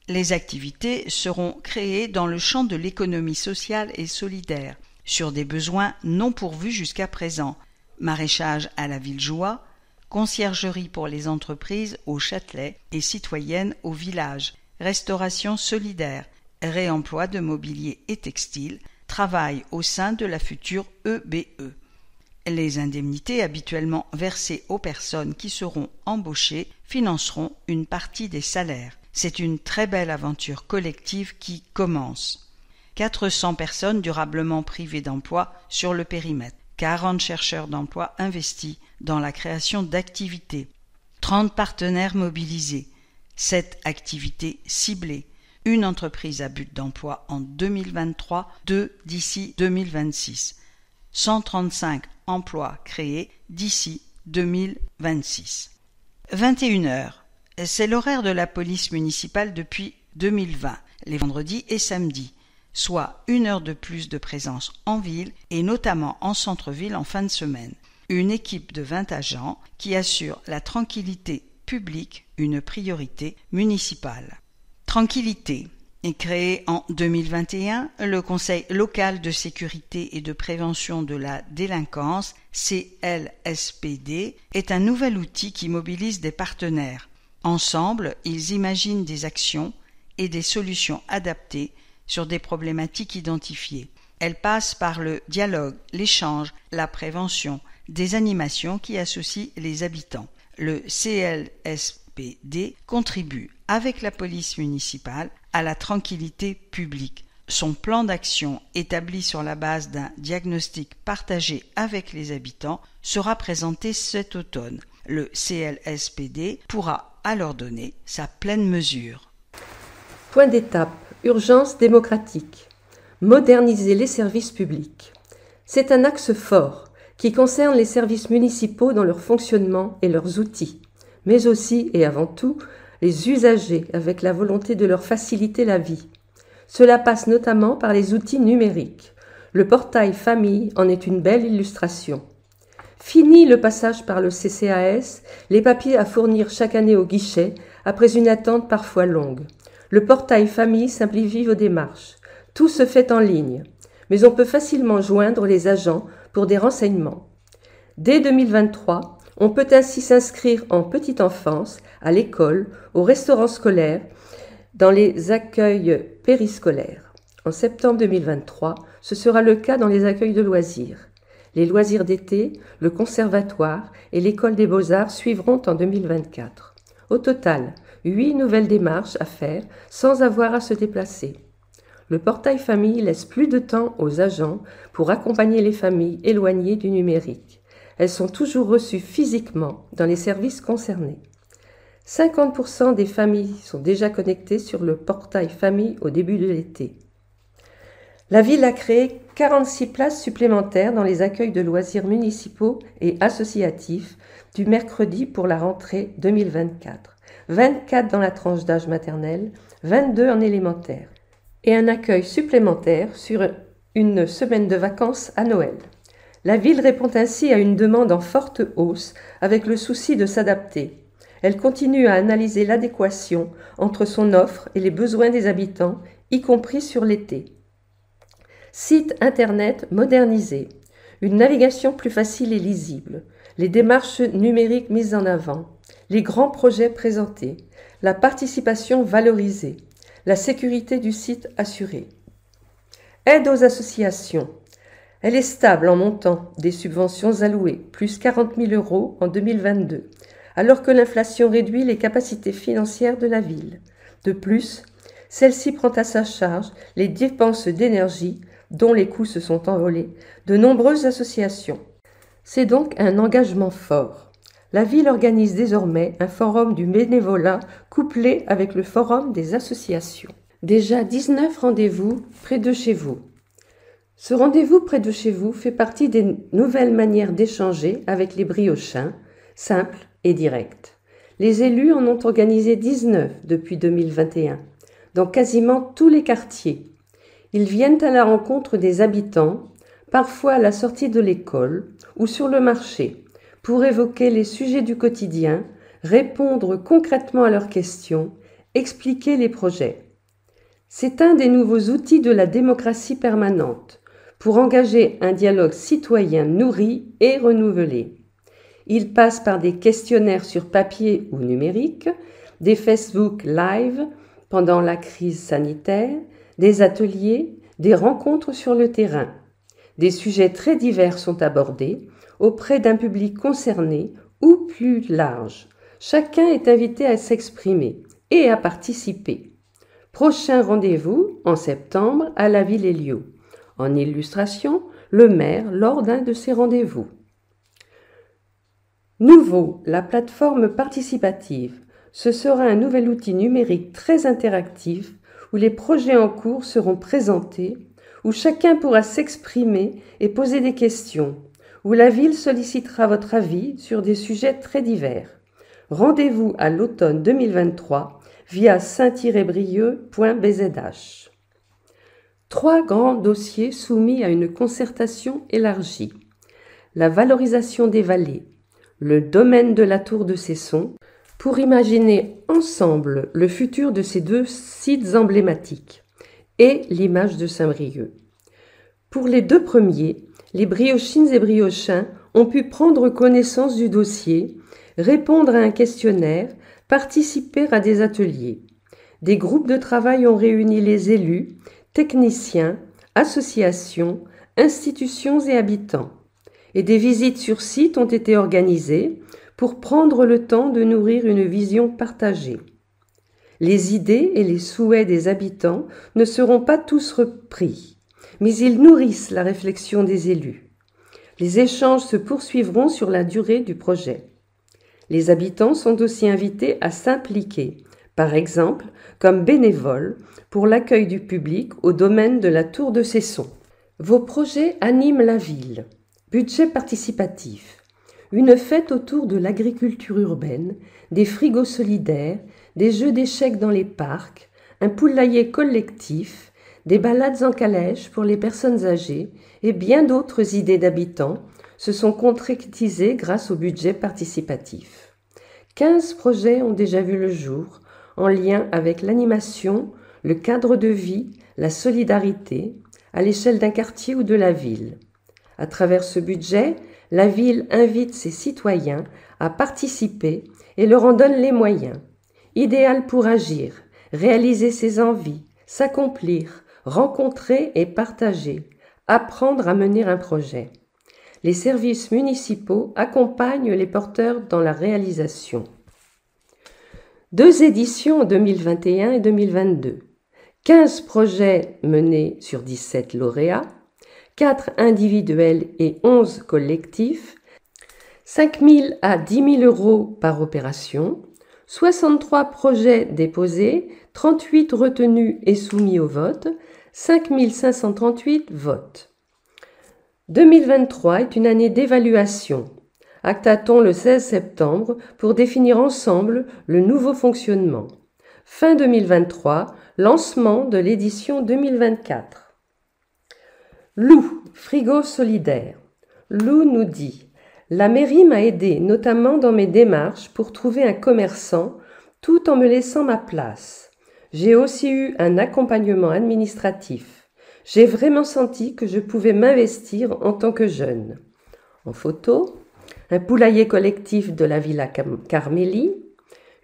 Les activités seront créées dans le champ de l'économie sociale et solidaire, sur des besoins non pourvus jusqu'à présent, maraîchage à la Villejoie, conciergerie pour les entreprises au Châtelet et citoyennes au village, restauration solidaire, réemploi de mobilier et textile, travail au sein de la future EBE. Les indemnités habituellement versées aux personnes qui seront embauchées financeront une partie des salaires. C'est une très belle aventure collective qui commence. 400 personnes durablement privées d'emploi sur le périmètre, 40 chercheurs d'emploi investis dans la création d'activités, 30 partenaires mobilisés, 7 activités ciblées, une entreprise à but d'emploi en 2023, 2 d'ici 2026, 135 emplois créés d'ici 2026. 21h, c'est l'horaire de la police municipale depuis 2020, les vendredis et samedis, soit 1 heure de plus de présence en ville et notamment en centre-ville en fin de semaine. Une équipe de 20 agents qui assure la tranquillité publique, une priorité municipale. Tranquillité. Créé en 2021, le Conseil local de sécurité et de prévention de la délinquance, CLSPD, est un nouvel outil qui mobilise des partenaires. Ensemble, ils imaginent des actions et des solutions adaptées sur des problématiques identifiées. Elles passent par le dialogue, l'échange, la prévention, des animations qui associent les habitants. Le CLSPD contribue, avec la police municipale, à la tranquillité publique. Son plan d'action, établi sur la base d'un diagnostic partagé avec les habitants, sera présenté cet automne. Le CLSPD pourra alors donner sa pleine mesure. Point d'étape, urgence démocratique. Moderniser les services publics. C'est un axe fort qui concerne les services municipaux dans leur fonctionnement et leurs outils, mais aussi et avant tout les usagers avec la volonté de leur faciliter la vie. Cela passe notamment par les outils numériques. Le portail famille en est une belle illustration. Fini le passage par le CCAS, les papiers à fournir chaque année au guichet après une attente parfois longue. Le portail famille simplifie vos démarches. Tout se fait en ligne, mais on peut facilement joindre les agents pour des renseignements. Dès 2023, on peut ainsi s'inscrire en petite enfance, à l'école, au restaurant scolaire, dans les accueils périscolaires. En septembre 2023, ce sera le cas dans les accueils de loisirs. Les loisirs d'été, le conservatoire et l'école des beaux-arts suivront en 2024. Au total, 8 nouvelles démarches à faire sans avoir à se déplacer. Le portail famille laisse plus de temps aux agents pour accompagner les familles éloignées du numérique. Elles sont toujours reçues physiquement dans les services concernés. 50% des familles sont déjà connectées sur le portail famille au début de l'été. La ville a créé 46 places supplémentaires dans les accueils de loisirs municipaux et associatifs du mercredi pour la rentrée 2024. 24 dans la tranche d'âge maternelle, 22 en élémentaire. Et un accueil supplémentaire sur une semaine de vacances à Noël. La ville répond ainsi à une demande en forte hausse avec le souci de s'adapter. Elle continue à analyser l'adéquation entre son offre et les besoins des habitants, y compris sur l'été. Site internet modernisé, une navigation plus facile et lisible, les démarches numériques mises en avant, les grands projets présentés, la participation valorisée, la sécurité du site assurée. Aide aux associations. Elle est stable en montant, des subventions allouées, plus 40 000 € en 2022, alors que l'inflation réduit les capacités financières de la ville. De plus, celle-ci prend à sa charge les dépenses d'énergie, dont les coûts se sont envolés, de nombreuses associations. C'est donc un engagement fort. La ville organise désormais un forum du bénévolat couplé avec le forum des associations. Déjà 19 rendez-vous près de chez vous. Ce rendez-vous près de chez vous fait partie des nouvelles manières d'échanger avec les briochins, simples et directes. Les élus en ont organisé 19 depuis 2021, dans quasiment tous les quartiers. Ils viennent à la rencontre des habitants, parfois à la sortie de l'école ou sur le marché, pour évoquer les sujets du quotidien, répondre concrètement à leurs questions, expliquer les projets. C'est un des nouveaux outils de la démocratie permanente, pour engager un dialogue citoyen nourri et renouvelé. Il passe par des questionnaires sur papier ou numérique, des Facebook Live pendant la crise sanitaire, des ateliers, des rencontres sur le terrain. Des sujets très divers sont abordés auprès d'un public concerné ou plus large. Chacun est invité à s'exprimer et à participer. Prochain rendez-vous en septembre à la Villelio. En illustration, le maire lors d'un de ces rendez-vous. Nouveau, la plateforme participative. Ce sera un nouvel outil numérique très interactif où les projets en cours seront présentés, où chacun pourra s'exprimer et poser des questions, où la ville sollicitera votre avis sur des sujets très divers. Rendez-vous à l'automne 2023 via saint-brieuc.bzh. 3 grands dossiers soumis à une concertation élargie. La valorisation des vallées, le domaine de la Tour de Cesson, pour imaginer ensemble le futur de ces 2 sites emblématiques, et l'image de Saint-Brieuc. Pour les 2 premiers, les briochines et briochins ont pu prendre connaissance du dossier, répondre à un questionnaire, participer à des ateliers. Des groupes de travail ont réuni les élus, techniciens, associations, institutions et habitants. Et des visites sur site ont été organisées pour prendre le temps de nourrir une vision partagée. Les idées et les souhaits des habitants ne seront pas tous repris, mais ils nourrissent la réflexion des élus. Les échanges se poursuivront sur la durée du projet. Les habitants sont aussi invités à s'impliquer, par exemple comme bénévoles pour l'accueil du public au domaine de la Tour de Cesson. Vos projets animent la ville. Budget participatif. Une fête autour de l'agriculture urbaine, des frigos solidaires, des jeux d'échecs dans les parcs, un poulailler collectif, des balades en calèche pour les personnes âgées et bien d'autres idées d'habitants se sont concrétisées grâce au budget participatif. 15 projets ont déjà vu le jour en lien avec l'animation, le cadre de vie, la solidarité, à l'échelle d'un quartier ou de la ville. À travers ce budget, la ville invite ses citoyens à participer et leur en donne les moyens. Idéal pour agir, réaliser ses envies, s'accomplir, rencontrer et partager, apprendre à mener un projet. Les services municipaux accompagnent les porteurs dans la réalisation. 2 éditions en 2021 et 2022. 15 projets menés sur 17 lauréats, 4 individuels et 11 collectifs, 5 000 à 10 000 euros par opération, 63 projets déposés, 38 retenus et soumis au vote, 5 538 votes. 2023 est une année d'évaluation. Acte-t-on le 16 septembre pour définir ensemble le nouveau fonctionnement. Fin 2023, lancement de l'édition 2024. Lou, frigo solidaire. Lou nous dit « La mairie m'a aidé, notamment dans mes démarches pour trouver un commerçant, tout en me laissant ma place. J'ai aussi eu un accompagnement administratif. J'ai vraiment senti que je pouvais m'investir en tant que jeune. » En photo, un poulailler collectif de la Villa Carmélie,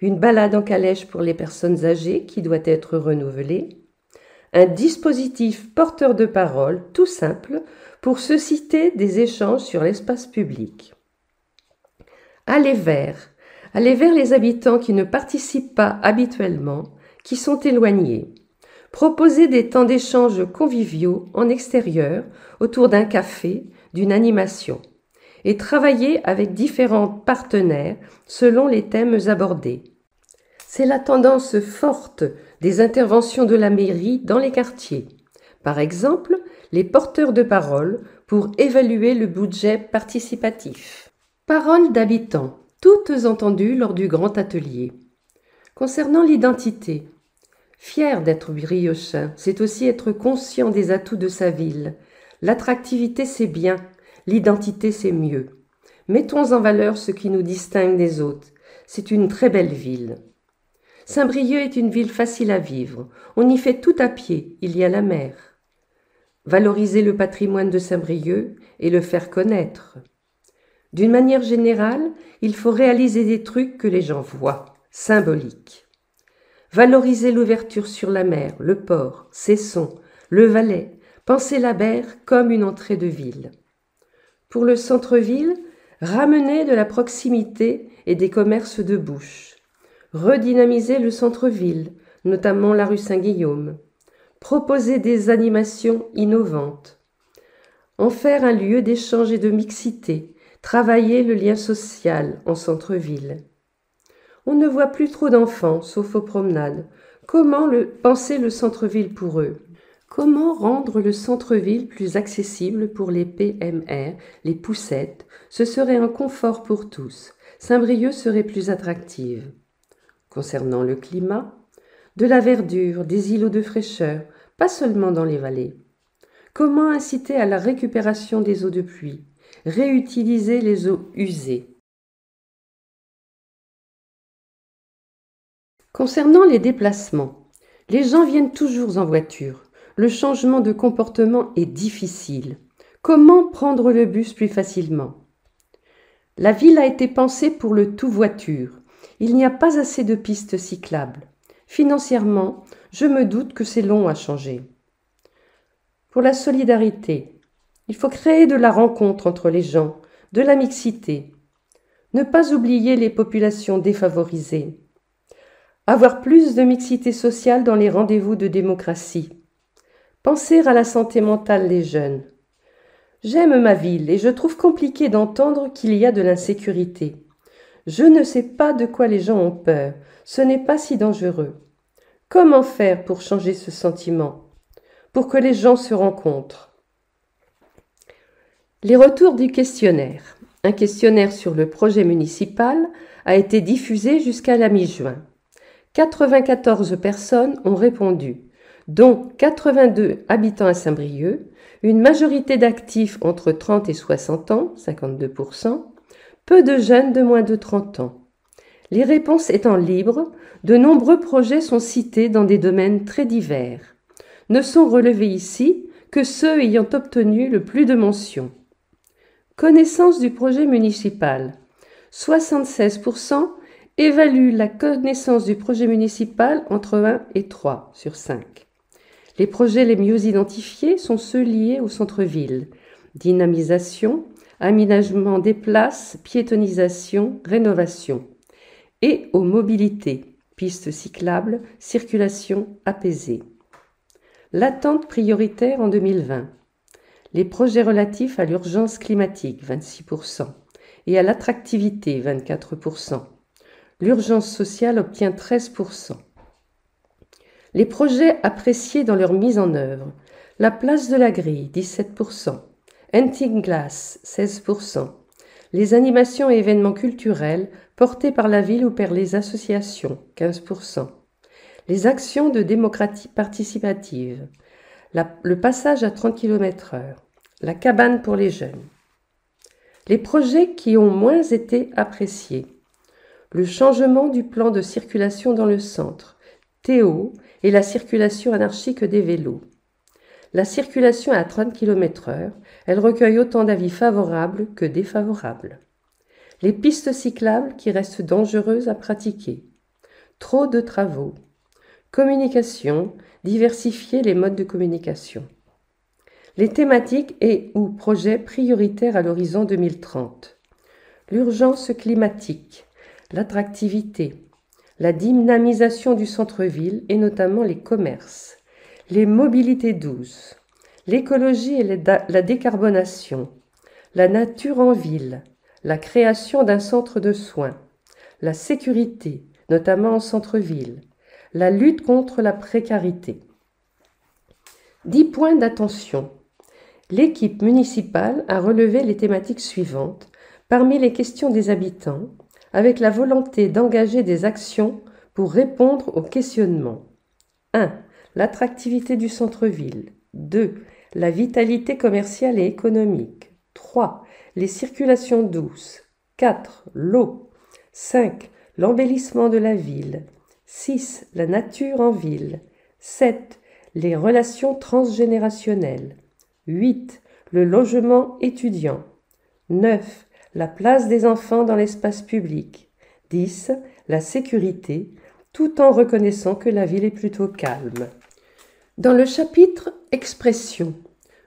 une balade en calèche pour les personnes âgées qui doit être renouvelée, un dispositif porteur de parole tout simple pour susciter des échanges sur l'espace public. Allez vers les habitants qui ne participent pas habituellement, qui sont éloignés. Proposer des temps d'échange conviviaux en extérieur autour d'un café, d'une animation. Et travailler avec différents partenaires selon les thèmes abordés. C'est la tendance forte des interventions de la mairie dans les quartiers. Par exemple, les porteurs de parole pour évaluer le budget participatif. Paroles d'habitants, toutes entendues lors du grand atelier. Concernant l'identité, fier d'être briochin, c'est aussi être conscient des atouts de sa ville. L'attractivité, c'est bien. L'identité, c'est mieux. Mettons en valeur ce qui nous distingue des autres. C'est une très belle ville. Saint-Brieuc est une ville facile à vivre. On y fait tout à pied. Il y a la mer. Valoriser le patrimoine de Saint-Brieuc et le faire connaître. D'une manière générale, il faut réaliser des trucs que les gens voient, symboliques. Valoriser l'ouverture sur la mer, le port, Cesson, le Valais. Penser la mer comme une entrée de ville. Pour le centre-ville, ramener de la proximité et des commerces de bouche. Redynamiser le centre-ville, notamment la rue Saint-Guillaume. Proposer des animations innovantes. En faire un lieu d'échange et de mixité. Travailler le lien social en centre-ville. On ne voit plus trop d'enfants, sauf aux promenades. Comment penser le centre-ville pour eux ? Comment rendre le centre-ville plus accessible pour les PMR, les poussettes? Ce serait un confort pour tous. Saint-Brieuc serait plus attractive. Concernant le climat, de la verdure, des îlots de fraîcheur, pas seulement dans les vallées. Comment inciter à la récupération des eaux de pluie? Réutiliser les eaux usées. Concernant les déplacements, les gens viennent toujours en voiture. Le changement de comportement est difficile. Comment prendre le bus plus facilement? La ville a été pensée pour le tout-voiture. Il n'y a pas assez de pistes cyclables. Financièrement, je me doute que c'est long à changer. Pour la solidarité, il faut créer de la rencontre entre les gens, de la mixité. Ne pas oublier les populations défavorisées. Avoir plus de mixité sociale dans les rendez-vous de démocratie. Penser à la santé mentale des jeunes. J'aime ma ville et je trouve compliqué d'entendre qu'il y a de l'insécurité. Je ne sais pas de quoi les gens ont peur. Ce n'est pas si dangereux. Comment faire pour changer ce sentiment? Pour que les gens se rencontrent? Les retours du questionnaire. Un questionnaire sur le projet municipal a été diffusé jusqu'à la mi-juin. 94 personnes ont répondu, dont 82 habitants à Saint-Brieuc, une majorité d'actifs entre 30 et 60 ans, 52%, peu de jeunes de moins de 30 ans. Les réponses étant libres, de nombreux projets sont cités dans des domaines très divers. Ne sont relevés ici que ceux ayant obtenu le plus de mentions. Connaissance du projet municipal. 76% évaluent la connaissance du projet municipal entre 1 et 3 sur 5. Les projets les mieux identifiés sont ceux liés au centre-ville. Dynamisation, aménagement des places, piétonisation, rénovation. Et aux mobilités, pistes cyclables, circulation apaisée. L'attente prioritaire en 2020. Les projets relatifs à l'urgence climatique, 26%, et à l'attractivité, 24%. L'urgence sociale obtient 13%. Les projets appréciés dans leur mise en œuvre. La place de la Grille, 17%. Hunting Glass, 16%. Les animations et événements culturels portés par la ville ou par les associations, 15%. Les actions de démocratie participative. Le passage à 30 km/h. La cabane pour les jeunes. Les projets qui ont moins été appréciés. Le changement du plan de circulation dans le centre, Théo, et la circulation anarchique des vélos. La circulation à 30 km/h, elle recueille autant d'avis favorables que défavorables. Les pistes cyclables qui restent dangereuses à pratiquer. Trop de travaux. Communication, diversifier les modes de communication. Les thématiques et ou projets prioritaires à l'horizon 2030. L'urgence climatique, l'attractivité, la dynamisation du centre-ville et notamment les commerces, les mobilités douces, l'écologie et la décarbonation, la nature en ville, la création d'un centre de soins, la sécurité, notamment en centre-ville, la lutte contre la précarité. 10 points d'attention. L'équipe municipale a relevé les thématiques suivantes parmi les questions des habitants, avec la volonté d'engager des actions pour répondre aux questionnements. 1. L'attractivité du centre-ville. 2. La vitalité commerciale et économique. 3. Les circulations douces. 4. L'eau. 5. L'embellissement de la ville. 6. La nature en ville. 7. Les relations transgénérationnelles. 8. Le logement étudiant. 9. La place des enfants dans l'espace public. 10. La sécurité, tout en reconnaissant que la ville est plutôt calme. Dans le chapitre Expression,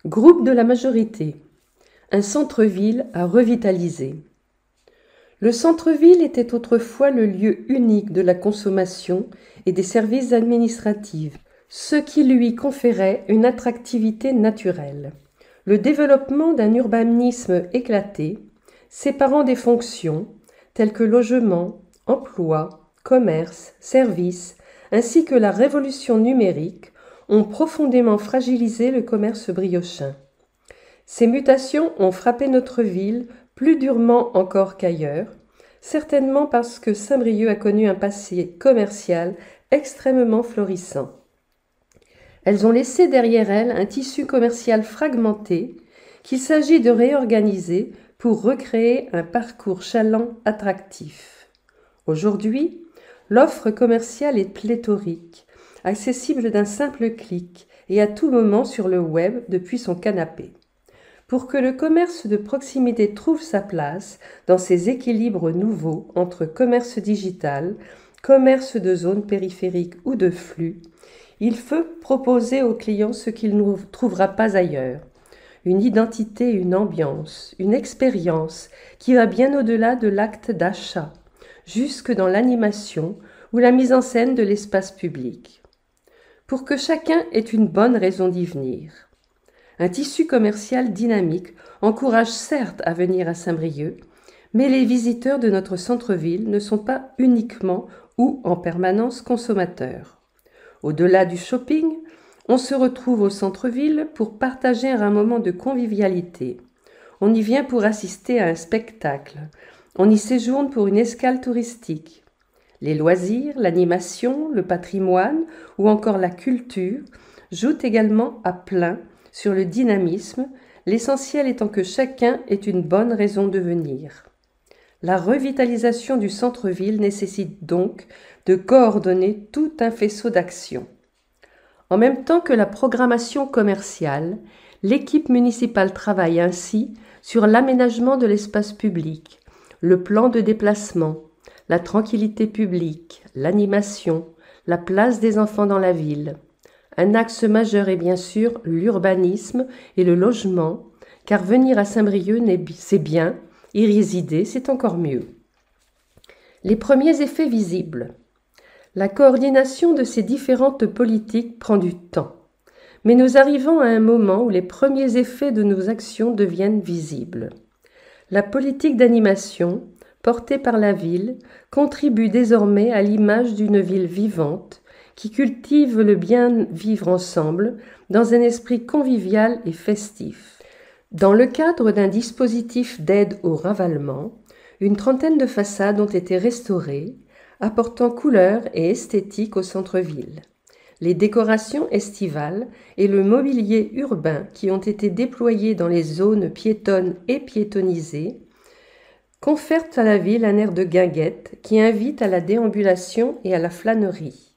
groupe de la majorité, un centre-ville à revitaliser. Le centre-ville était autrefois le lieu unique de la consommation et des services administratifs, ce qui lui conférait une attractivité naturelle. Le développement d'un urbanisme éclaté, séparant des fonctions telles que logement, emploi, commerce, services, ainsi que la révolution numérique, ont profondément fragilisé le commerce briochin. Ces mutations ont frappé notre ville plus durement encore qu'ailleurs, certainement parce que Saint-Brieuc a connu un passé commercial extrêmement florissant. Elles ont laissé derrière elles un tissu commercial fragmenté qu'il s'agit de réorganiser pour recréer un parcours chaland attractif. Aujourd'hui, l'offre commerciale est pléthorique, accessible d'un simple clic et à tout moment sur le web depuis son canapé. Pour que le commerce de proximité trouve sa place dans ces équilibres nouveaux entre commerce digital, commerce de zone périphérique ou de flux, il faut proposer aux clients ce qu'il ne trouvera pas ailleurs. Une identité, une ambiance, une expérience qui va bien au-delà de l'acte d'achat, jusque dans l'animation ou la mise en scène de l'espace public. Pour que chacun ait une bonne raison d'y venir. Un tissu commercial dynamique encourage certes à venir à Saint-Brieuc, Mais les visiteurs de notre centre-ville ne sont pas uniquement ou en permanence consommateurs. Au-delà du shopping, on se retrouve au centre-ville pour partager un moment de convivialité. On y vient pour assister à un spectacle. On y séjourne pour une escale touristique. Les loisirs, l'animation, le patrimoine ou encore la culture jouent également à plein sur le dynamisme, l'essentiel étant que chacun ait une bonne raison de venir. La revitalisation du centre-ville nécessite donc de coordonner tout un faisceau d'actions. En même temps que la programmation commerciale, l'équipe municipale travaille ainsi sur l'aménagement de l'espace public, le plan de déplacement, la tranquillité publique, l'animation, la place des enfants dans la ville. Un axe majeur est bien sûr l'urbanisme et le logement, car venir à Saint-Brieuc, c'est bien, y résider, c'est encore mieux. Les premiers effets visibles. La coordination de ces différentes politiques prend du temps, mais nous arrivons à un moment où les premiers effets de nos actions deviennent visibles. La politique d'animation, portée par la ville, contribue désormais à l'image d'une ville vivante qui cultive le bien vivre ensemble dans un esprit convivial et festif. Dans le cadre d'un dispositif d'aide au ravalement, une trentaine de façades ont été restaurées, apportant couleur et esthétique au centre-ville. Les décorations estivales et le mobilier urbain qui ont été déployés dans les zones piétonnes et piétonnisées confèrent à la ville un air de guinguette qui invite à la déambulation et à la flânerie.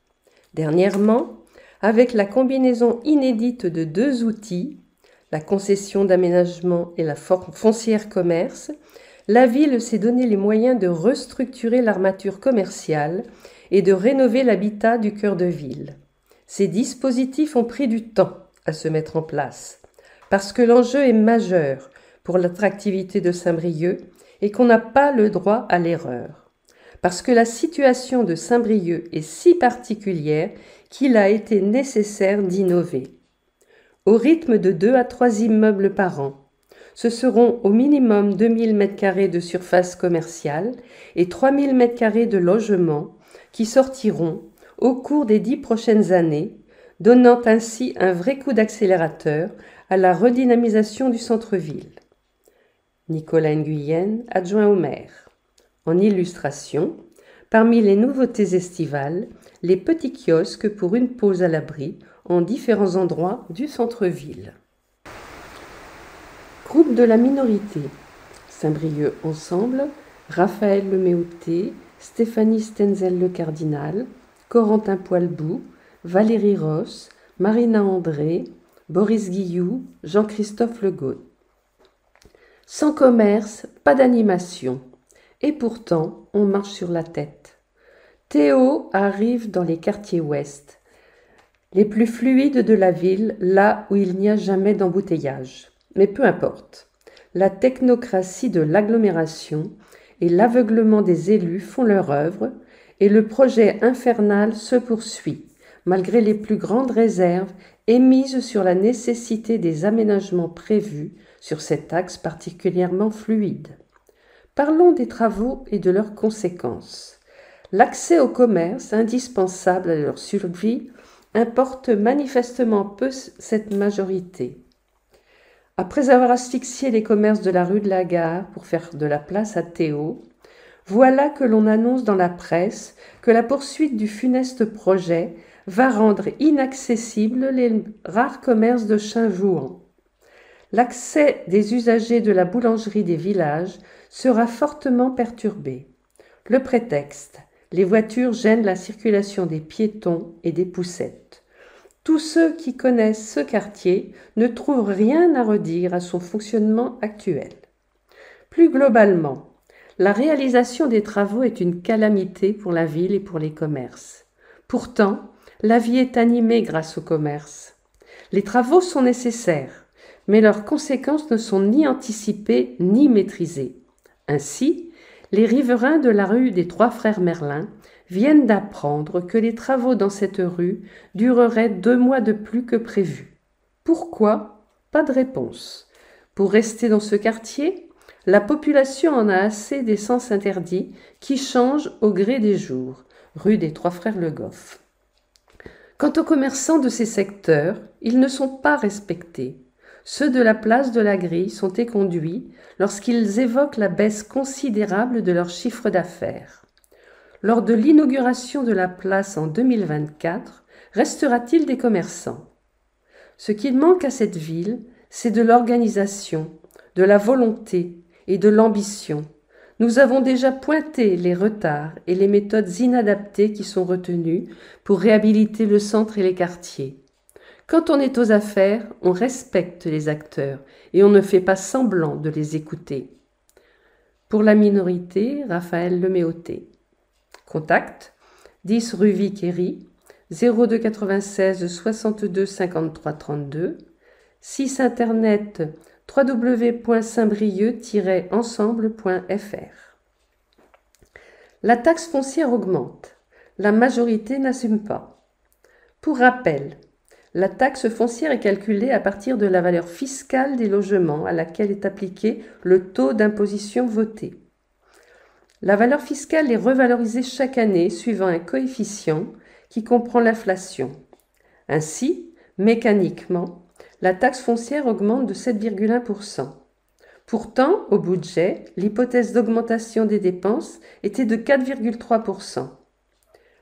Dernièrement, avec la combinaison inédite de deux outils, la concession d'aménagement et la foncière commerce, la ville s'est donné les moyens de restructurer l'armature commerciale et de rénover l'habitat du cœur de ville. Ces dispositifs ont pris du temps à se mettre en place, parce que l'enjeu est majeur pour l'attractivité de Saint-Brieuc et qu'on n'a pas le droit à l'erreur, parce que la situation de Saint-Brieuc est si particulière qu'il a été nécessaire d'innover. Au rythme de 2 à 3 immeubles par an, ce seront au minimum 2000 m² de surface commerciale et 3000 m² de logements qui sortiront au cours des 10 prochaines années, donnant ainsi un vrai coup d'accélérateur à la redynamisation du centre-ville. Nicolas Nguyen, adjoint au maire. En illustration, parmi les nouveautés estivales, les petits kiosques pour une pause à l'abri en différents endroits du centre-ville. Groupe de la minorité. Saint-Brieuc Ensemble, Raphaël Leméouté, Stéphanie Stenzel Le Cardinal, Corentin Poilbou, Valérie Ross, Marina André, Boris Guilloux, Jean-Christophe Legault. Sans commerce, pas d'animation. Et pourtant, on marche sur la tête. Théo arrive dans les quartiers ouest, les plus fluides de la ville, là où il n'y a jamais d'embouteillage. Mais peu importe, la technocratie de l'agglomération et l'aveuglement des élus font leur œuvre et le projet infernal se poursuit, malgré les plus grandes réserves émises sur la nécessité des aménagements prévus sur cet axe particulièrement fluide. Parlons des travaux et de leurs conséquences. L'accès au commerce, indispensable à leur survie, importe manifestement peu cette majorité. Après avoir asphyxié les commerces de la rue de la Gare pour faire de la place à Théo, voilà que l'on annonce dans la presse que la poursuite du funeste projet va rendre inaccessibles les rares commerces de Saint-Jouan. L'accès des usagers de la boulangerie des villages sera fortement perturbé. Le prétexte, les voitures gênent la circulation des piétons et des poussettes. Tous ceux qui connaissent ce quartier ne trouvent rien à redire à son fonctionnement actuel. Plus globalement, la réalisation des travaux est une calamité pour la ville et pour les commerces. Pourtant, la vie est animée grâce au commerce. Les travaux sont nécessaires, mais leurs conséquences ne sont ni anticipées ni maîtrisées. Ainsi, les riverains de la rue des Trois Frères Merlin viennent d'apprendre que les travaux dans cette rue dureraient 2 mois de plus que prévu. Pourquoi ? Pas de réponse. Pour rester dans ce quartier ? La population en a assez des sens interdits qui changent au gré des jours. Rue des Trois Frères Le Goff. Quant aux commerçants de ces secteurs, ils ne sont pas respectés. Ceux de la place de la Grille sont éconduits lorsqu'ils évoquent la baisse considérable de leur chiffre d'affaires. Lors de l'inauguration de la place en 2024, restera-t-il des commerçants ? Ce qu'il manque à cette ville, c'est de l'organisation, de la volonté et de l'ambition. Nous avons déjà pointé les retards et les méthodes inadaptées qui sont retenues pour réhabiliter le centre et les quartiers. Quand on est aux affaires, on respecte les acteurs et on ne fait pas semblant de les écouter. Pour la minorité, Raphaël Leméoté. Contact 10 rue Viquéry, 02 96 62 53 32, site internet www.saintbrieuc-ensemble.fr. La taxe foncière augmente. La majorité n'assume pas. Pour rappel, la taxe foncière est calculée à partir de la valeur fiscale des logements à laquelle est appliqué le taux d'imposition voté. La valeur fiscale est revalorisée chaque année suivant un coefficient qui comprend l'inflation. Ainsi, mécaniquement, la taxe foncière augmente de 7,1%. Pourtant, au budget, l'hypothèse d'augmentation des dépenses était de 4,3%.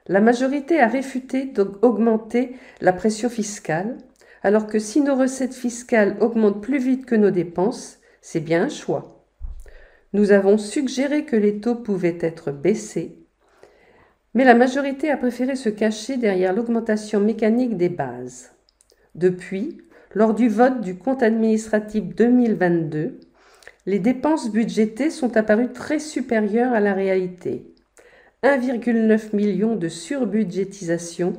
La majorité a réfuté d'augmenter la pression fiscale, alors que si nos recettes fiscales augmentent plus vite que nos dépenses, c'est bien un choix. Nous avons suggéré que les taux pouvaient être baissés, mais la majorité a préféré se cacher derrière l'augmentation mécanique des bases. Depuis, lors du vote du compte administratif 2022, les dépenses budgétées sont apparues très supérieures à la réalité. 1,9 million de surbudgétisation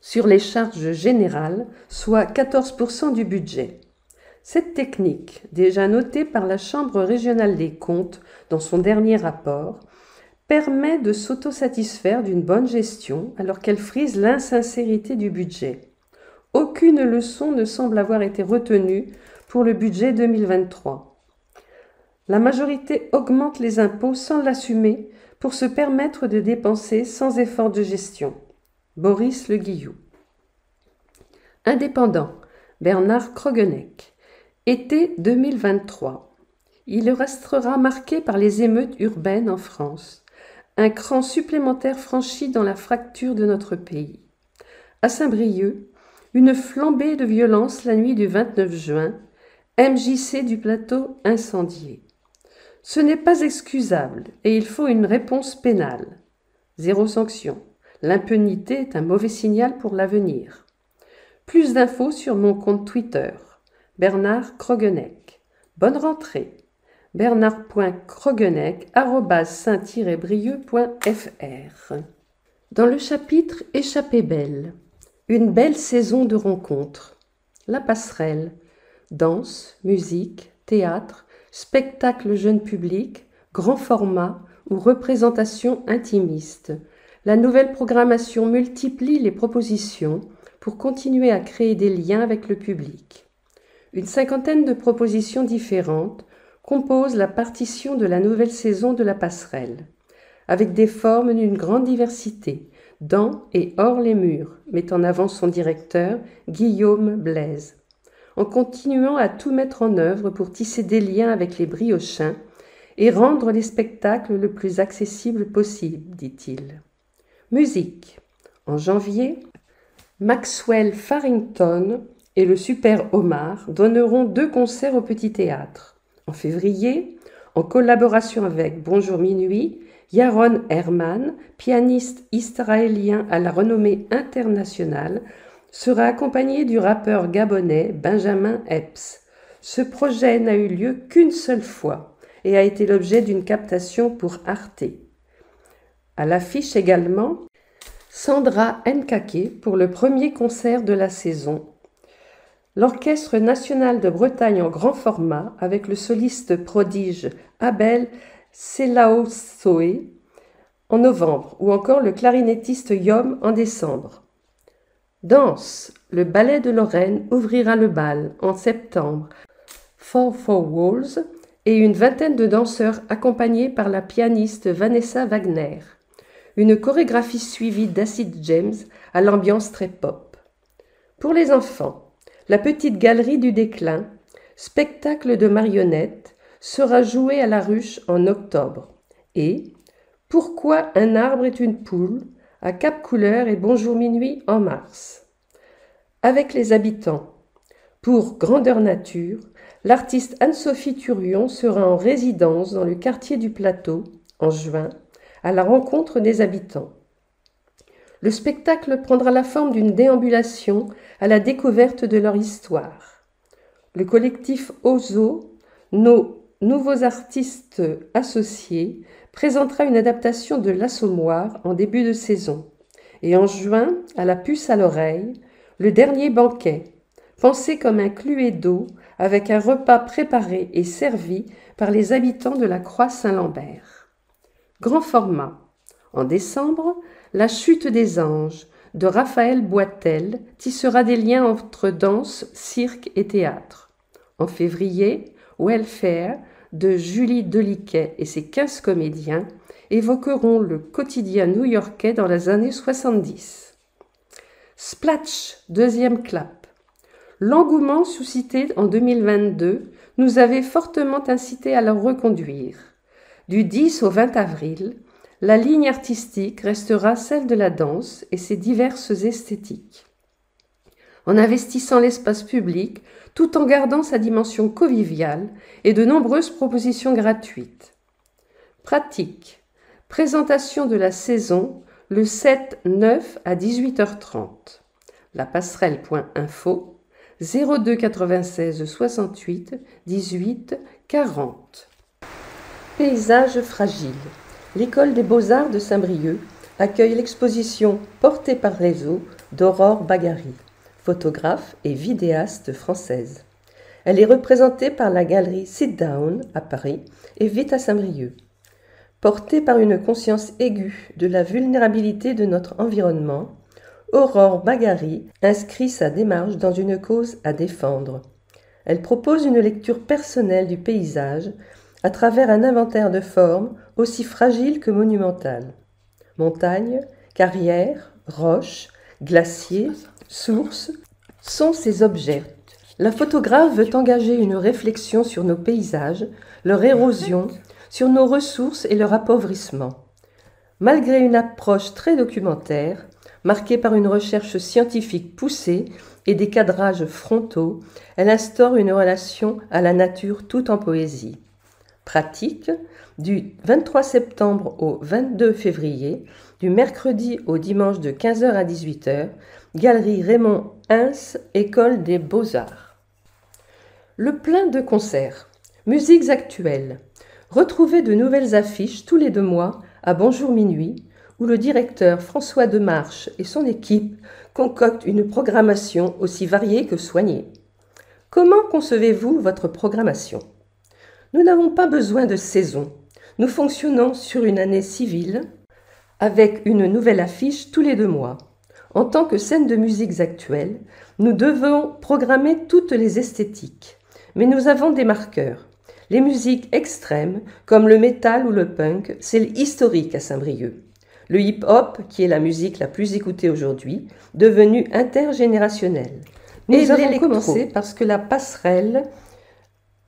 sur les charges générales, soit 14% du budget. Cette technique, déjà notée par la Chambre régionale des comptes dans son dernier rapport, permet de s'autosatisfaire d'une bonne gestion alors qu'elle frise l'insincérité du budget. Aucune leçon ne semble avoir été retenue pour le budget 2023. La majorité augmente les impôts sans l'assumer pour se permettre de dépenser sans effort de gestion. Boris Le Guillou. Indépendant, Bernard Krogeneck. Été 2023. Il restera marqué par les émeutes urbaines en France. Un cran supplémentaire franchi dans la fracture de notre pays. À Saint-Brieuc, une flambée de violence la nuit du 29 juin, MJC du plateau incendié. Ce n'est pas excusable et il faut une réponse pénale. Zéro sanction. L'impunité est un mauvais signal pour l'avenir. Plus d'infos sur mon compte Twitter. Bernard Krogeneck. Bonne rentrée. bernard.krogeneck@saint-brieuc.fr. Dans le chapitre Échappée belle, une belle saison de rencontres. La passerelle, danse, musique, théâtre, spectacle jeune public, grand format ou représentation intimiste. La nouvelle programmation multiplie les propositions pour continuer à créer des liens avec le public. Une cinquantaine de propositions différentes composent la partition de la nouvelle saison de la passerelle, avec des formes d'une grande diversité, dans et hors les murs, met en avant son directeur, Guillaume Blaise, en continuant à tout mettre en œuvre pour tisser des liens avec les briochins et rendre les spectacles le plus accessibles possible, dit-il. Musique. En janvier, Maxwell Farrington et le Super Omar donneront 2 concerts au Petit Théâtre. En février, en collaboration avec Bonjour Minuit, Yaron Herman, pianiste israélien à la renommée internationale, sera accompagné du rappeur gabonais Benjamin Epps. Ce projet n'a eu lieu qu'une seule fois et a été l'objet d'une captation pour Arte. À l'affiche également, Sandra Nkake pour le premier concert de la saison. L'Orchestre national de Bretagne en grand format avec le soliste prodige Abel Selaosoe en novembre ou encore le clarinettiste Yom en décembre. Danse, le Ballet de Lorraine ouvrira le bal en septembre. Four Walls et une vingtaine de danseurs accompagnés par la pianiste Vanessa Wagner. Une chorégraphie suivie d'Acid James à l'ambiance très pop. Pour les enfants, la petite galerie du déclin, spectacle de marionnettes, sera joué à la Ruche en octobre. Et Pourquoi un arbre est une poule à Cap Couleur et Bonjour Minuit en mars. Avec les habitants. Pour Grandeur Nature, l'artiste Anne-Sophie Thurion sera en résidence dans le quartier du Plateau, en juin, à la rencontre des habitants. Le spectacle prendra la forme d'une déambulation à la découverte de leur histoire. Le collectif Ozo, nos nouveaux artistes associés, présentera une adaptation de L'Assommoir en début de saison. Et en juin, à la puce à l'oreille, le dernier banquet, pensé comme un cluedo avec un repas préparé et servi par les habitants de la Croix-Saint-Lambert. Grand format. En décembre, La chute des anges de Raphaël Boitel tissera des liens entre danse, cirque et théâtre. En février, Welfare de Julie Deliquet et ses 15 comédiens évoqueront le quotidien new-yorkais dans les années 70. Splatch, deuxième clap. L'engouement suscité en 2022 nous avait fortement incité à le reconduire. Du 10 au 20 avril, la ligne artistique restera celle de la danse et ses diverses esthétiques. En investissant l'espace public, tout en gardant sa dimension conviviale et de nombreuses propositions gratuites. Pratique. Présentation de la saison le 7-9 à 18h30. Lapasserelle.info 02 96 68 18 40. Paysage fragile. L'École des Beaux-Arts de Saint-Brieuc accueille l'exposition Portée par les eaux d'Aurore Bagary, photographe et vidéaste française. Elle est représentée par la galerie Sit Down à Paris et vit à Saint-Brieuc. Portée par une conscience aiguë de la vulnérabilité de notre environnement, Aurore Bagary inscrit sa démarche dans une cause à défendre. Elle propose une lecture personnelle du paysage à travers un inventaire de formes aussi fragile que monumentales. Montagnes, carrières, roches, glaciers, sources sont ces objets. La photographe veut engager une réflexion sur nos paysages, leur érosion, sur nos ressources et leur appauvrissement. Malgré une approche très documentaire, marquée par une recherche scientifique poussée et des cadrages frontaux, elle instaure une relation à la nature tout en poésie. Pratique, du 23 septembre au 22 février, du mercredi au dimanche de 15h à 18h, Galerie Raymond Hins, École des Beaux-Arts. Le plein de concerts. Musiques actuelles. Retrouvez de nouvelles affiches tous les 2 mois à Bonjour Minuit, où le directeur François Demarche et son équipe concoctent une programmation aussi variée que soignée. Comment concevez-vous votre programmation ? Nous n'avons pas besoin de saison. Nous fonctionnons sur une année civile avec une nouvelle affiche tous les 2 mois. En tant que scène de musiques actuelles, nous devons programmer toutes les esthétiques. Mais nous avons des marqueurs. Les musiques extrêmes, comme le métal ou le punk, c'est historique à Saint-Brieuc. Le hip-hop, qui est la musique la plus écoutée aujourd'hui, devenu intergénérationnel. Nous avons commencé parce que la passerelle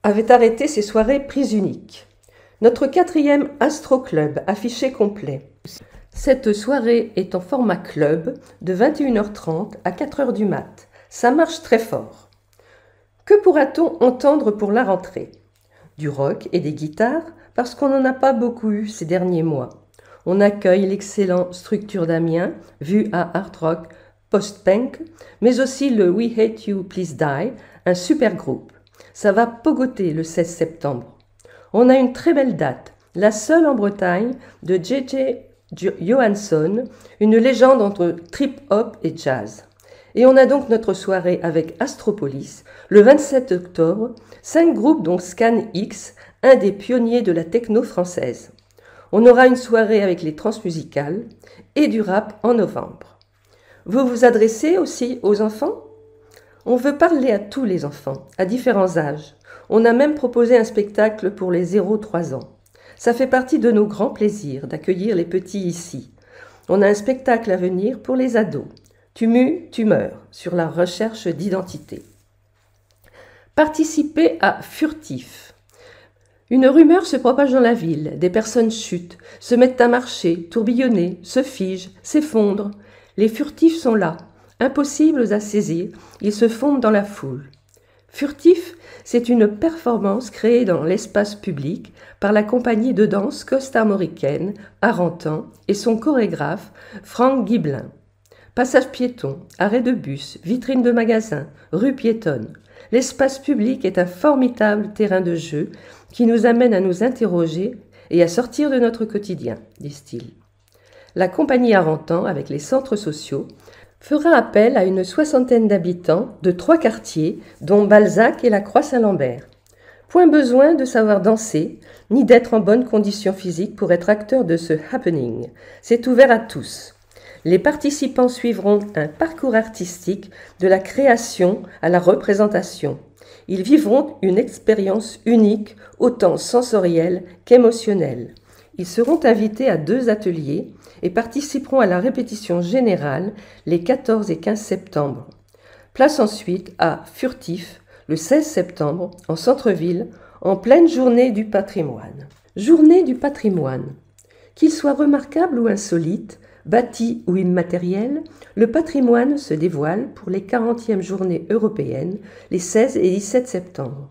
avait arrêté ses soirées prises uniques. Notre 4e Astro Club, affiché complet. Cette soirée est en format club de 21h30 à 4h du mat. Ça marche très fort. Que pourra-t-on entendre pour la rentrée ? Du rock et des guitares, parce qu'on n'en a pas beaucoup eu ces derniers mois. On accueille l'excellent Structure d'Amiens, vu à Art Rock Post-Punk, mais aussi le We Hate You Please Die, un super groupe. Ça va pogoter le 16 septembre. On a une très belle date, la seule en Bretagne, de J.J. Johansson, une légende entre trip-hop et jazz. Et on a donc notre soirée avec Astropolis, le 27 octobre, 5 groupes dont Scan X, un des pionniers de la techno française. On aura une soirée avec les transmusicales et du rap en novembre. Vous vous adressez aussi aux enfants ? On veut parler à tous les enfants, à différents âges. On a même proposé un spectacle pour les 0-3 ans. Ça fait partie de nos grands plaisirs d'accueillir les petits ici. On a un spectacle à venir pour les ados. Tu mues, tu meurs, sur la recherche d'identité. Participer à Furtif. Une rumeur se propage dans la ville, des personnes chutent, se mettent à marcher, tourbillonner, se figent, s'effondrent. Les furtifs sont là, impossibles à saisir, ils se fondent dans la foule. Furtif, c'est une performance créée dans l'espace public par la compagnie de danse costa-armoricaine Arantan et son chorégraphe Franck Guiblin. Passage piéton, arrêt de bus, vitrine de magasin, rue piétonne. L'espace public est un formidable terrain de jeu qui nous amène à nous interroger et à sortir de notre quotidien, disent-ils. La compagnie Arantan, avec les centres sociaux, fera appel à une 60aine d'habitants de 3 quartiers, dont Balzac et la Croix-Saint-Lambert. Point besoin de savoir danser, ni d'être en bonne condition physique pour être acteur de ce happening. C'est ouvert à tous. Les participants suivront un parcours artistique de la création à la représentation. Ils vivront une expérience unique, autant sensorielle qu'émotionnelle. Ils seront invités à 2 ateliers et participeront à la répétition générale les 14 et 15 septembre. Place ensuite à Furtif, le 16 septembre, en centre-ville, en pleine journée du patrimoine. Journée du patrimoine. Qu'il soit remarquable ou insolite, bâti ou immatériel, le patrimoine se dévoile pour les 40e journées européennes, les 16 et 17 septembre.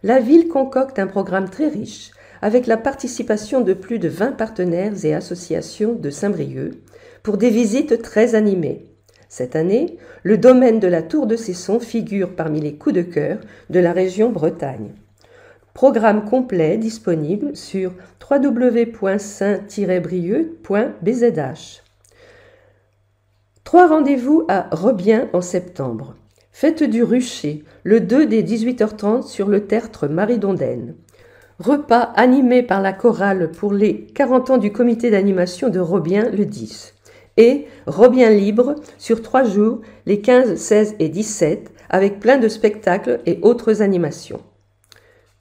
La ville concocte un programme très riche, avec la participation de plus de 20 partenaires et associations de Saint-Brieuc, pour des visites très animées. Cette année, le domaine de la Tour de Cesson figure parmi les coups de cœur de la région Bretagne. Programme complet disponible sur www.saint-brieuc.bzh. 3 rendez-vous à Robien en septembre. Fête du Rucher, le 2 dès 18h30 sur le tertre Marie-Dondaine. Repas animé par la chorale pour les 40 ans du comité d'animation de Robien le 10. Et Robien libre sur 3 jours, les 15, 16 et 17, avec plein de spectacles et autres animations.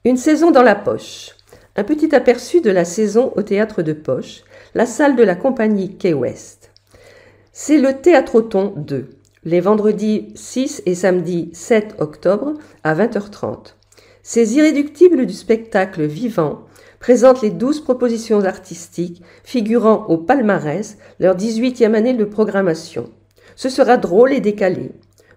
Une saison dans la poche. Un petit aperçu de la saison au théâtre de Poche, la salle de la compagnie Quai Ouest. C'est le Théâtroton 2, les vendredis 6 et samedi 7 octobre à 20h30. Ces irréductibles du spectacle vivant présentent les 12 propositions artistiques figurant au palmarès leur 18e année de programmation. Ce sera drôle et décalé.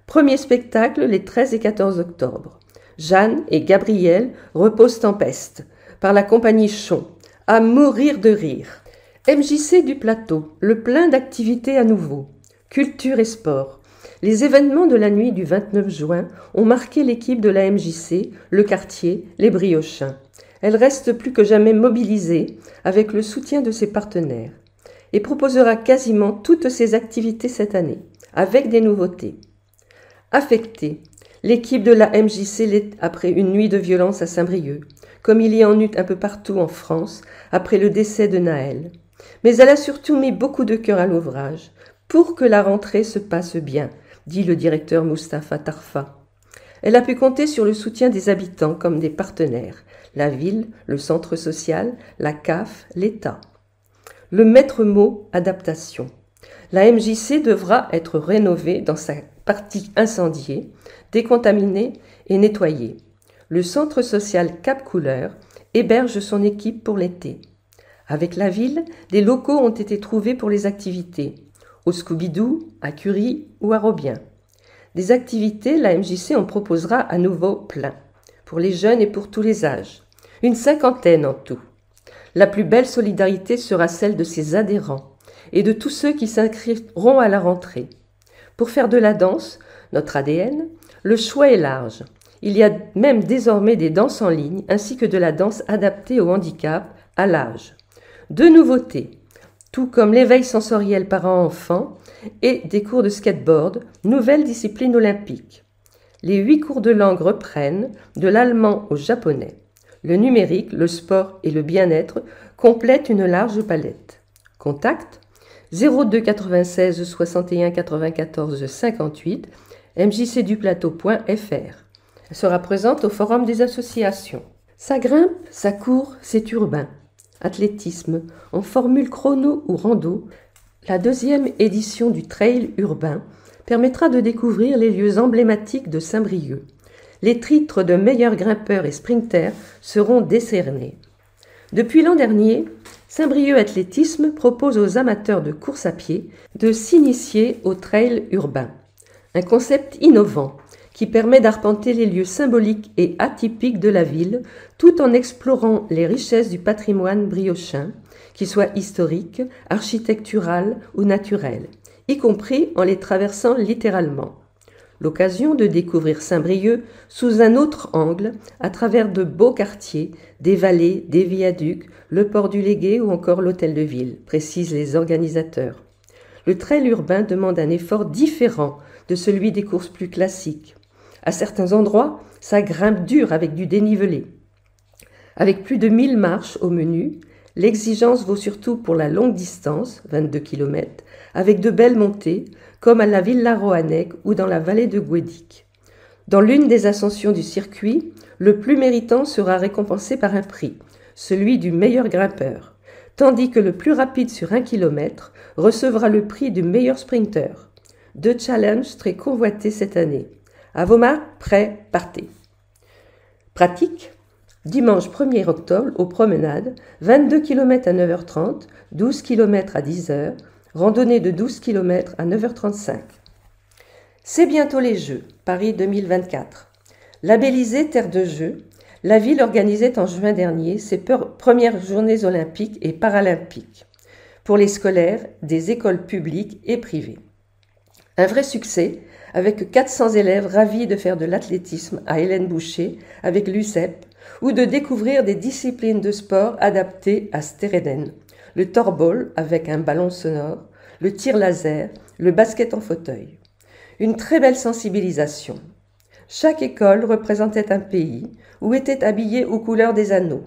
Premier spectacle les 13 et 14 octobre. Jeanne et Gabriel reposent en peste, par la compagnie Chon, à mourir de rire. MJC du Plateau, le plein d'activités à nouveau. Culture et sport. Les événements de la nuit du 29 juin ont marqué l'équipe de la MJC, le quartier, les Briochins. Elle reste plus que jamais mobilisée avec le soutien de ses partenaires et proposera quasiment toutes ses activités cette année, avec des nouveautés. Affectée, l'équipe de la MJC l'est après une nuit de violence à Saint-Brieuc, comme il y en eut un peu partout en France après le décès de Naël. Mais elle a surtout mis beaucoup de cœur à l'ouvrage pour que la rentrée se passe bien, dit le directeur Mustapha Tarfa. Elle a pu compter sur le soutien des habitants comme des partenaires, la ville, le centre social, la CAF, l'État. Le maître mot, adaptation. La MJC devra être rénovée dans sa partie incendiée, décontaminée et nettoyée. Le centre social Cap Couleur héberge son équipe pour l'été. Avec la ville, des locaux ont été trouvés pour les activités, au Scooby-Doo, à Curie ou à Robien. Des activités, la MJC en proposera à nouveau plein, pour les jeunes et pour tous les âges. Une 50aine en tout. La plus belle solidarité sera celle de ses adhérents et de tous ceux qui s'inscriront à la rentrée. Pour faire de la danse, notre ADN, le choix est large. Il y a même désormais des danses en ligne ainsi que de la danse adaptée au handicap, à l'âge. 2 nouveautés, tout comme l'éveil sensoriel parents-enfants et des cours de skateboard, nouvelle discipline olympique. Les 8 cours de langue reprennent, de l'allemand au japonais. Le numérique, le sport et le bien-être complètent une large palette. Contact 02 96 61 94 58 mjcduplateau.fr. Elle sera présente au Forum des associations. Ça grimpe, ça court, c'est urbain. Athlétisme, en formule chrono ou rando, la 2e édition du Trail urbain permettra de découvrir les lieux emblématiques de Saint-Brieuc. Les titres de meilleurs grimpeurs et sprinters seront décernés. Depuis l'an dernier, Saint-Brieuc Athlétisme propose aux amateurs de course à pied de s'initier au trail urbain. Un concept innovant qui permet d'arpenter les lieux symboliques et atypiques de la ville tout en explorant les richesses du patrimoine briochin, qu'il soit historique, architectural ou naturel, y compris en les traversant littéralement. L'occasion de découvrir Saint-Brieuc sous un autre angle, à travers de beaux quartiers, des vallées, des viaducs, le port du Légué ou encore l'hôtel de ville, précisent les organisateurs. Le trail urbain demande un effort différent de celui des courses plus classiques. À certains endroits, ça grimpe dur avec du dénivelé. Avec plus de 1000 marches au menu, l'exigence vaut surtout pour la longue distance, 22 km, avec de belles montées, comme à la Villa Roannec ou dans la vallée de Guédic. Dans l'une des ascensions du circuit, le plus méritant sera récompensé par un prix, celui du meilleur grimpeur, tandis que le plus rapide sur 1 km recevra le prix du meilleur sprinter. 2 challenges très convoités cette année. À vos marques, prêts, partez. Pratique. Dimanche 1er octobre, aux promenades, 22 km à 9h30, 12 km à 10h, randonnée de 12 km à 9h35. C'est bientôt les Jeux, Paris 2024. Labellisée Terre de Jeux, la ville organisait en juin dernier ses premières journées olympiques et paralympiques pour les scolaires des écoles publiques et privées. Un vrai succès, avec 400 élèves ravis de faire de l'athlétisme à Hélène Boucher avec l'UCEP ou de découvrir des disciplines de sport adaptées à Stereden, le torball avec un ballon sonore, le tir laser, le basket en fauteuil. Une très belle sensibilisation. Chaque école représentait un pays ou était habillée aux couleurs des anneaux.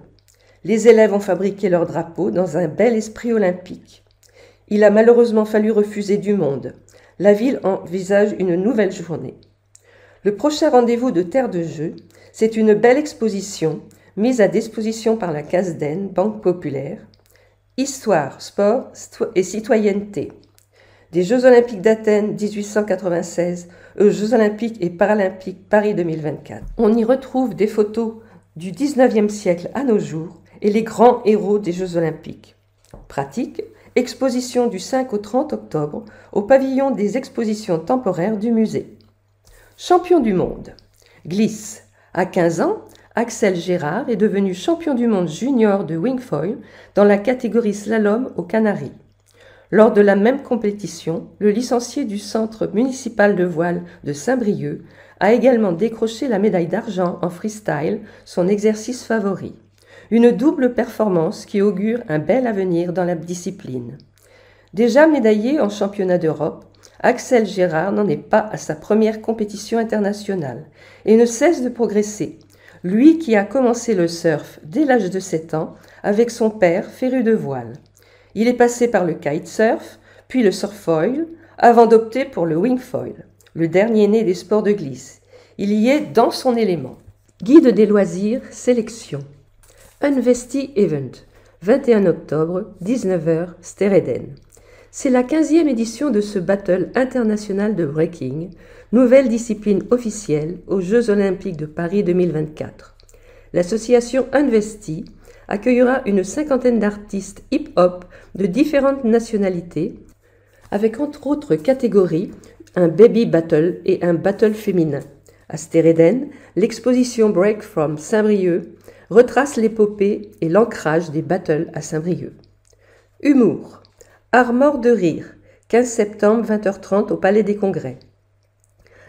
Les élèves ont fabriqué leur drapeau dans un bel esprit olympique. Il a malheureusement fallu refuser du monde. La ville envisage une nouvelle journée. Le prochain rendez-vous de Terre de Jeux, c'est une belle exposition mise à disposition par la CASDEN, Banque Populaire. Histoire, sport et citoyenneté. Des Jeux Olympiques d'Athènes 1896 aux Jeux Olympiques et Paralympiques Paris 2024. On y retrouve des photos du 19e siècle à nos jours et les grands héros des Jeux Olympiques. Pratique. Exposition du 5 au 30 octobre au pavillon des expositions temporaires du musée. Champion du monde. Glisse. À 15 ans, Axel Gérard est devenu champion du monde junior de wingfoil dans la catégorie slalom aux Canaries. Lors de la même compétition, le licencié du centre municipal de voile de Saint-Brieuc a également décroché la médaille d'argent en freestyle, son exercice favori. Une double performance qui augure un bel avenir dans la discipline. Déjà médaillé en championnat d'Europe, Axel Gérard n'en est pas à sa première compétition internationale et ne cesse de progresser. Lui qui a commencé le surf dès l'âge de 7 ans avec son père féru de voile. Il est passé par le kitesurf, puis le surfoil, avant d'opter pour le wingfoil, le dernier né des sports de glisse. Il y est dans son élément. Guide des loisirs, sélection. Unvesti Event, 21 octobre, 19h, Stereden. C'est la 15e édition de ce battle international de breaking, nouvelle discipline officielle aux Jeux Olympiques de Paris 2024. L'association Unvesti accueillera une 50aine d'artistes hip-hop de différentes nationalités, avec entre autres catégories un baby battle et un battle féminin. À Stereden, l'exposition Break from Saint-Brieuc retrace l'épopée et l'ancrage des battles à Saint-Brieuc. Humour. Art mort de rire, 15 septembre 20h30 au Palais des Congrès.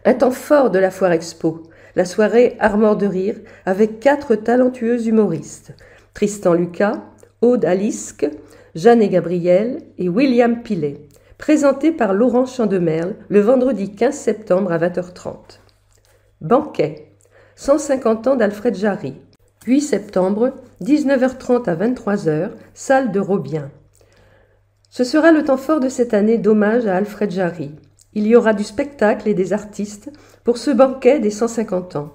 Un temps fort de la Foire Expo, la soirée Art mort de rire avec 4 talentueux humoristes, Tristan Lucas, Aude Alisque, Jeanne et Gabriel et William Pilet, présentés par Laurent Chandemerle le vendredi 15 septembre à 20h30. Banquet. 150 ans d'Alfred Jarry. 8 septembre, 19h30 à 23h, salle de Robien. Ce sera le temps fort de cette année d'hommage à Alfred Jarry. Il y aura du spectacle et des artistes pour ce banquet des 150 ans.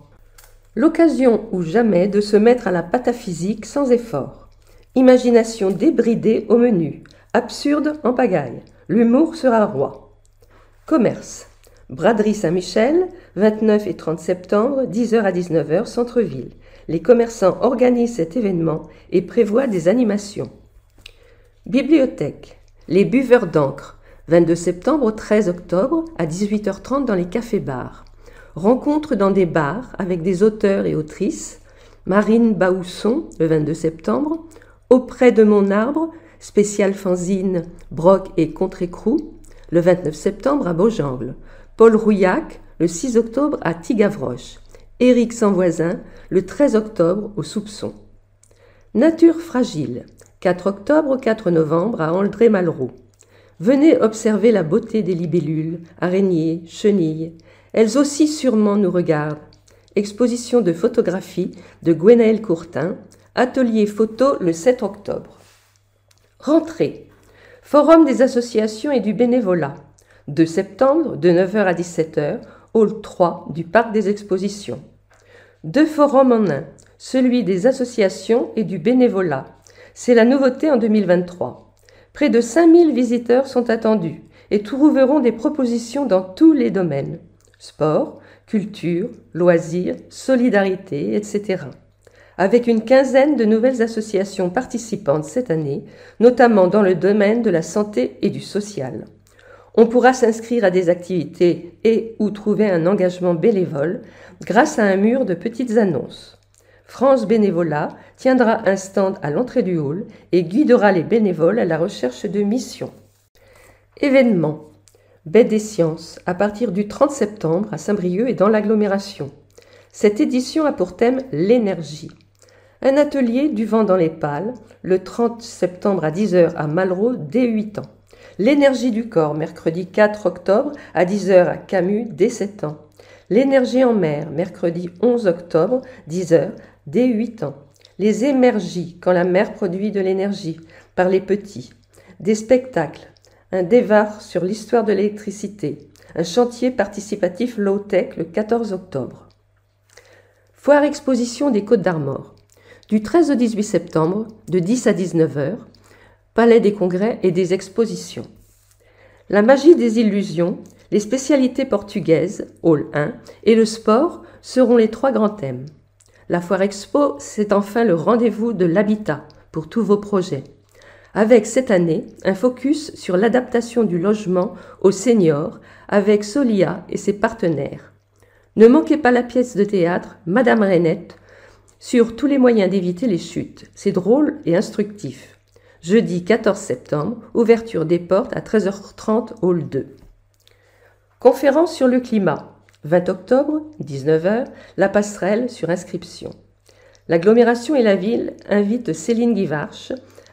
L'occasion ou jamais de se mettre à la pataphysique sans effort. Imagination débridée au menu. Absurde en pagaille. L'humour sera roi. Commerce. Braderie Saint-Michel, 29 et 30 septembre, 10h à 19h, centre-ville. Les commerçants organisent cet événement et prévoient des animations. Bibliothèque. Les buveurs d'encre, 22 septembre au 13 octobre, à 18h30 dans les cafés-bars. Rencontre dans des bars avec des auteurs et autrices. Marine Baousson, le 22 septembre. Auprès de mon arbre, spécial fanzine, broc et contre-écrou, le 29 septembre à Beaujangle. Paul Rouillac, le 6 octobre à Tigavroche. Éric Sanvoisin, le 13 octobre au Soupçon. Nature fragile, 4 octobre au 4 novembre à André-Malraux. Venez observer la beauté des libellules, araignées, chenilles. Elles aussi sûrement nous regardent. Exposition de photographie de Gwenaëlle Courtin. Atelier photo le 7 octobre. Rentrée. Forum des associations et du bénévolat. 2 septembre, de 9h à 17h, hall 3 du Parc des Expositions. 2 forums en un, celui des associations et du bénévolat. C'est la nouveauté en 2023. Près de 5000 visiteurs sont attendus et trouveront des propositions dans tous les domaines. Sport, culture, loisirs, solidarité, etc. Avec une quinzaine de nouvelles associations participantes cette année, notamment dans le domaine de la santé et du social. On pourra s'inscrire à des activités et ou trouver un engagement bénévole grâce à un mur de petites annonces. France Bénévolat tiendra un stand à l'entrée du hall et guidera les bénévoles à la recherche de missions. Événements. Baie des Sciences, à partir du 30 septembre à Saint-Brieuc et dans l'agglomération. Cette édition a pour thème l'énergie. Un atelier du vent dans les pales, le 30 septembre à 10h à Malraux, dès 8 ans. L'énergie du corps, mercredi 4 octobre à 10h à Camus, dès 7 ans. L'énergie en mer, mercredi 11 octobre, 10h, dès 8 ans. Les émergies, quand la mer produit de l'énergie, par les petits. Des spectacles, un dévar sur l'histoire de l'électricité, un chantier participatif low-tech le 14 octobre. Foire exposition des Côtes d'Armor, du 13 au 18 septembre, de 10 à 19h, Palais des Congrès et des expositions. La magie des illusions, les spécialités portugaises, hall 1, et le sport seront les 3 grands thèmes. La Foire Expo, c'est enfin le rendez-vous de l'habitat pour tous vos projets. Avec cette année, un focus sur l'adaptation du logement aux seniors avec Solia et ses partenaires. Ne manquez pas la pièce de théâtre Madame Rainette sur tous les moyens d'éviter les chutes. C'est drôle et instructif. Jeudi 14 septembre, ouverture des portes à 13h30, hall 2. Conférence sur le climat. 20 octobre, 19h, la passerelle sur inscription. L'agglomération et la ville invitent Céline Guivarch,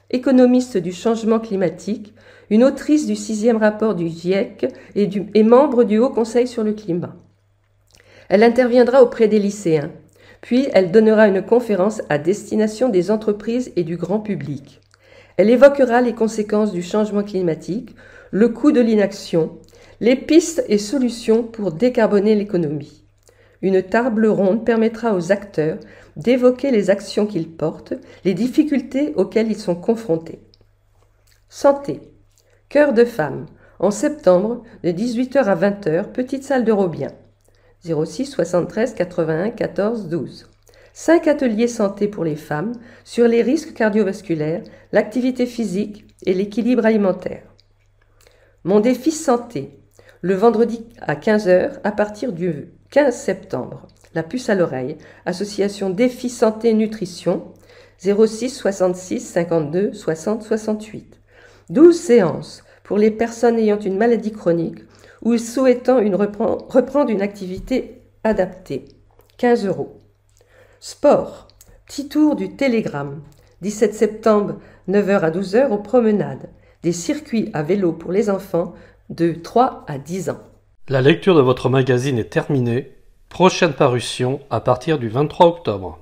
économiste du changement climatique, une autrice du 6e rapport du GIEC et membre du Haut Conseil sur le climat. Elle interviendra auprès des lycéens, puis elle donnera une conférence à destination des entreprises et du grand public. Elle évoquera les conséquences du changement climatique, le coût de l'inaction, les pistes et solutions pour décarboner l'économie. Une table ronde permettra aux acteurs d'évoquer les actions qu'ils portent, les difficultés auxquelles ils sont confrontés. Santé. Cœur de femme, en septembre, de 18h à 20h, petite salle de Robien. 06 73 81 14 12. 5 ateliers santé pour les femmes sur les risques cardiovasculaires, l'activité physique et l'équilibre alimentaire. Mon défi santé, le vendredi à 15h à partir du 15 septembre. La puce à l'oreille, association Défi Santé Nutrition, 06 66 52 60 68. 12 séances pour les personnes ayant une maladie chronique ou souhaitant reprendre une activité adaptée. 15 €. Sport, petit tour du Télégramme, 17 septembre, 9h à 12h aux promenades. Des circuits à vélo pour les enfants de 3 à 10 ans. La lecture de votre magazine est terminée. Prochaine parution à partir du 23 octobre.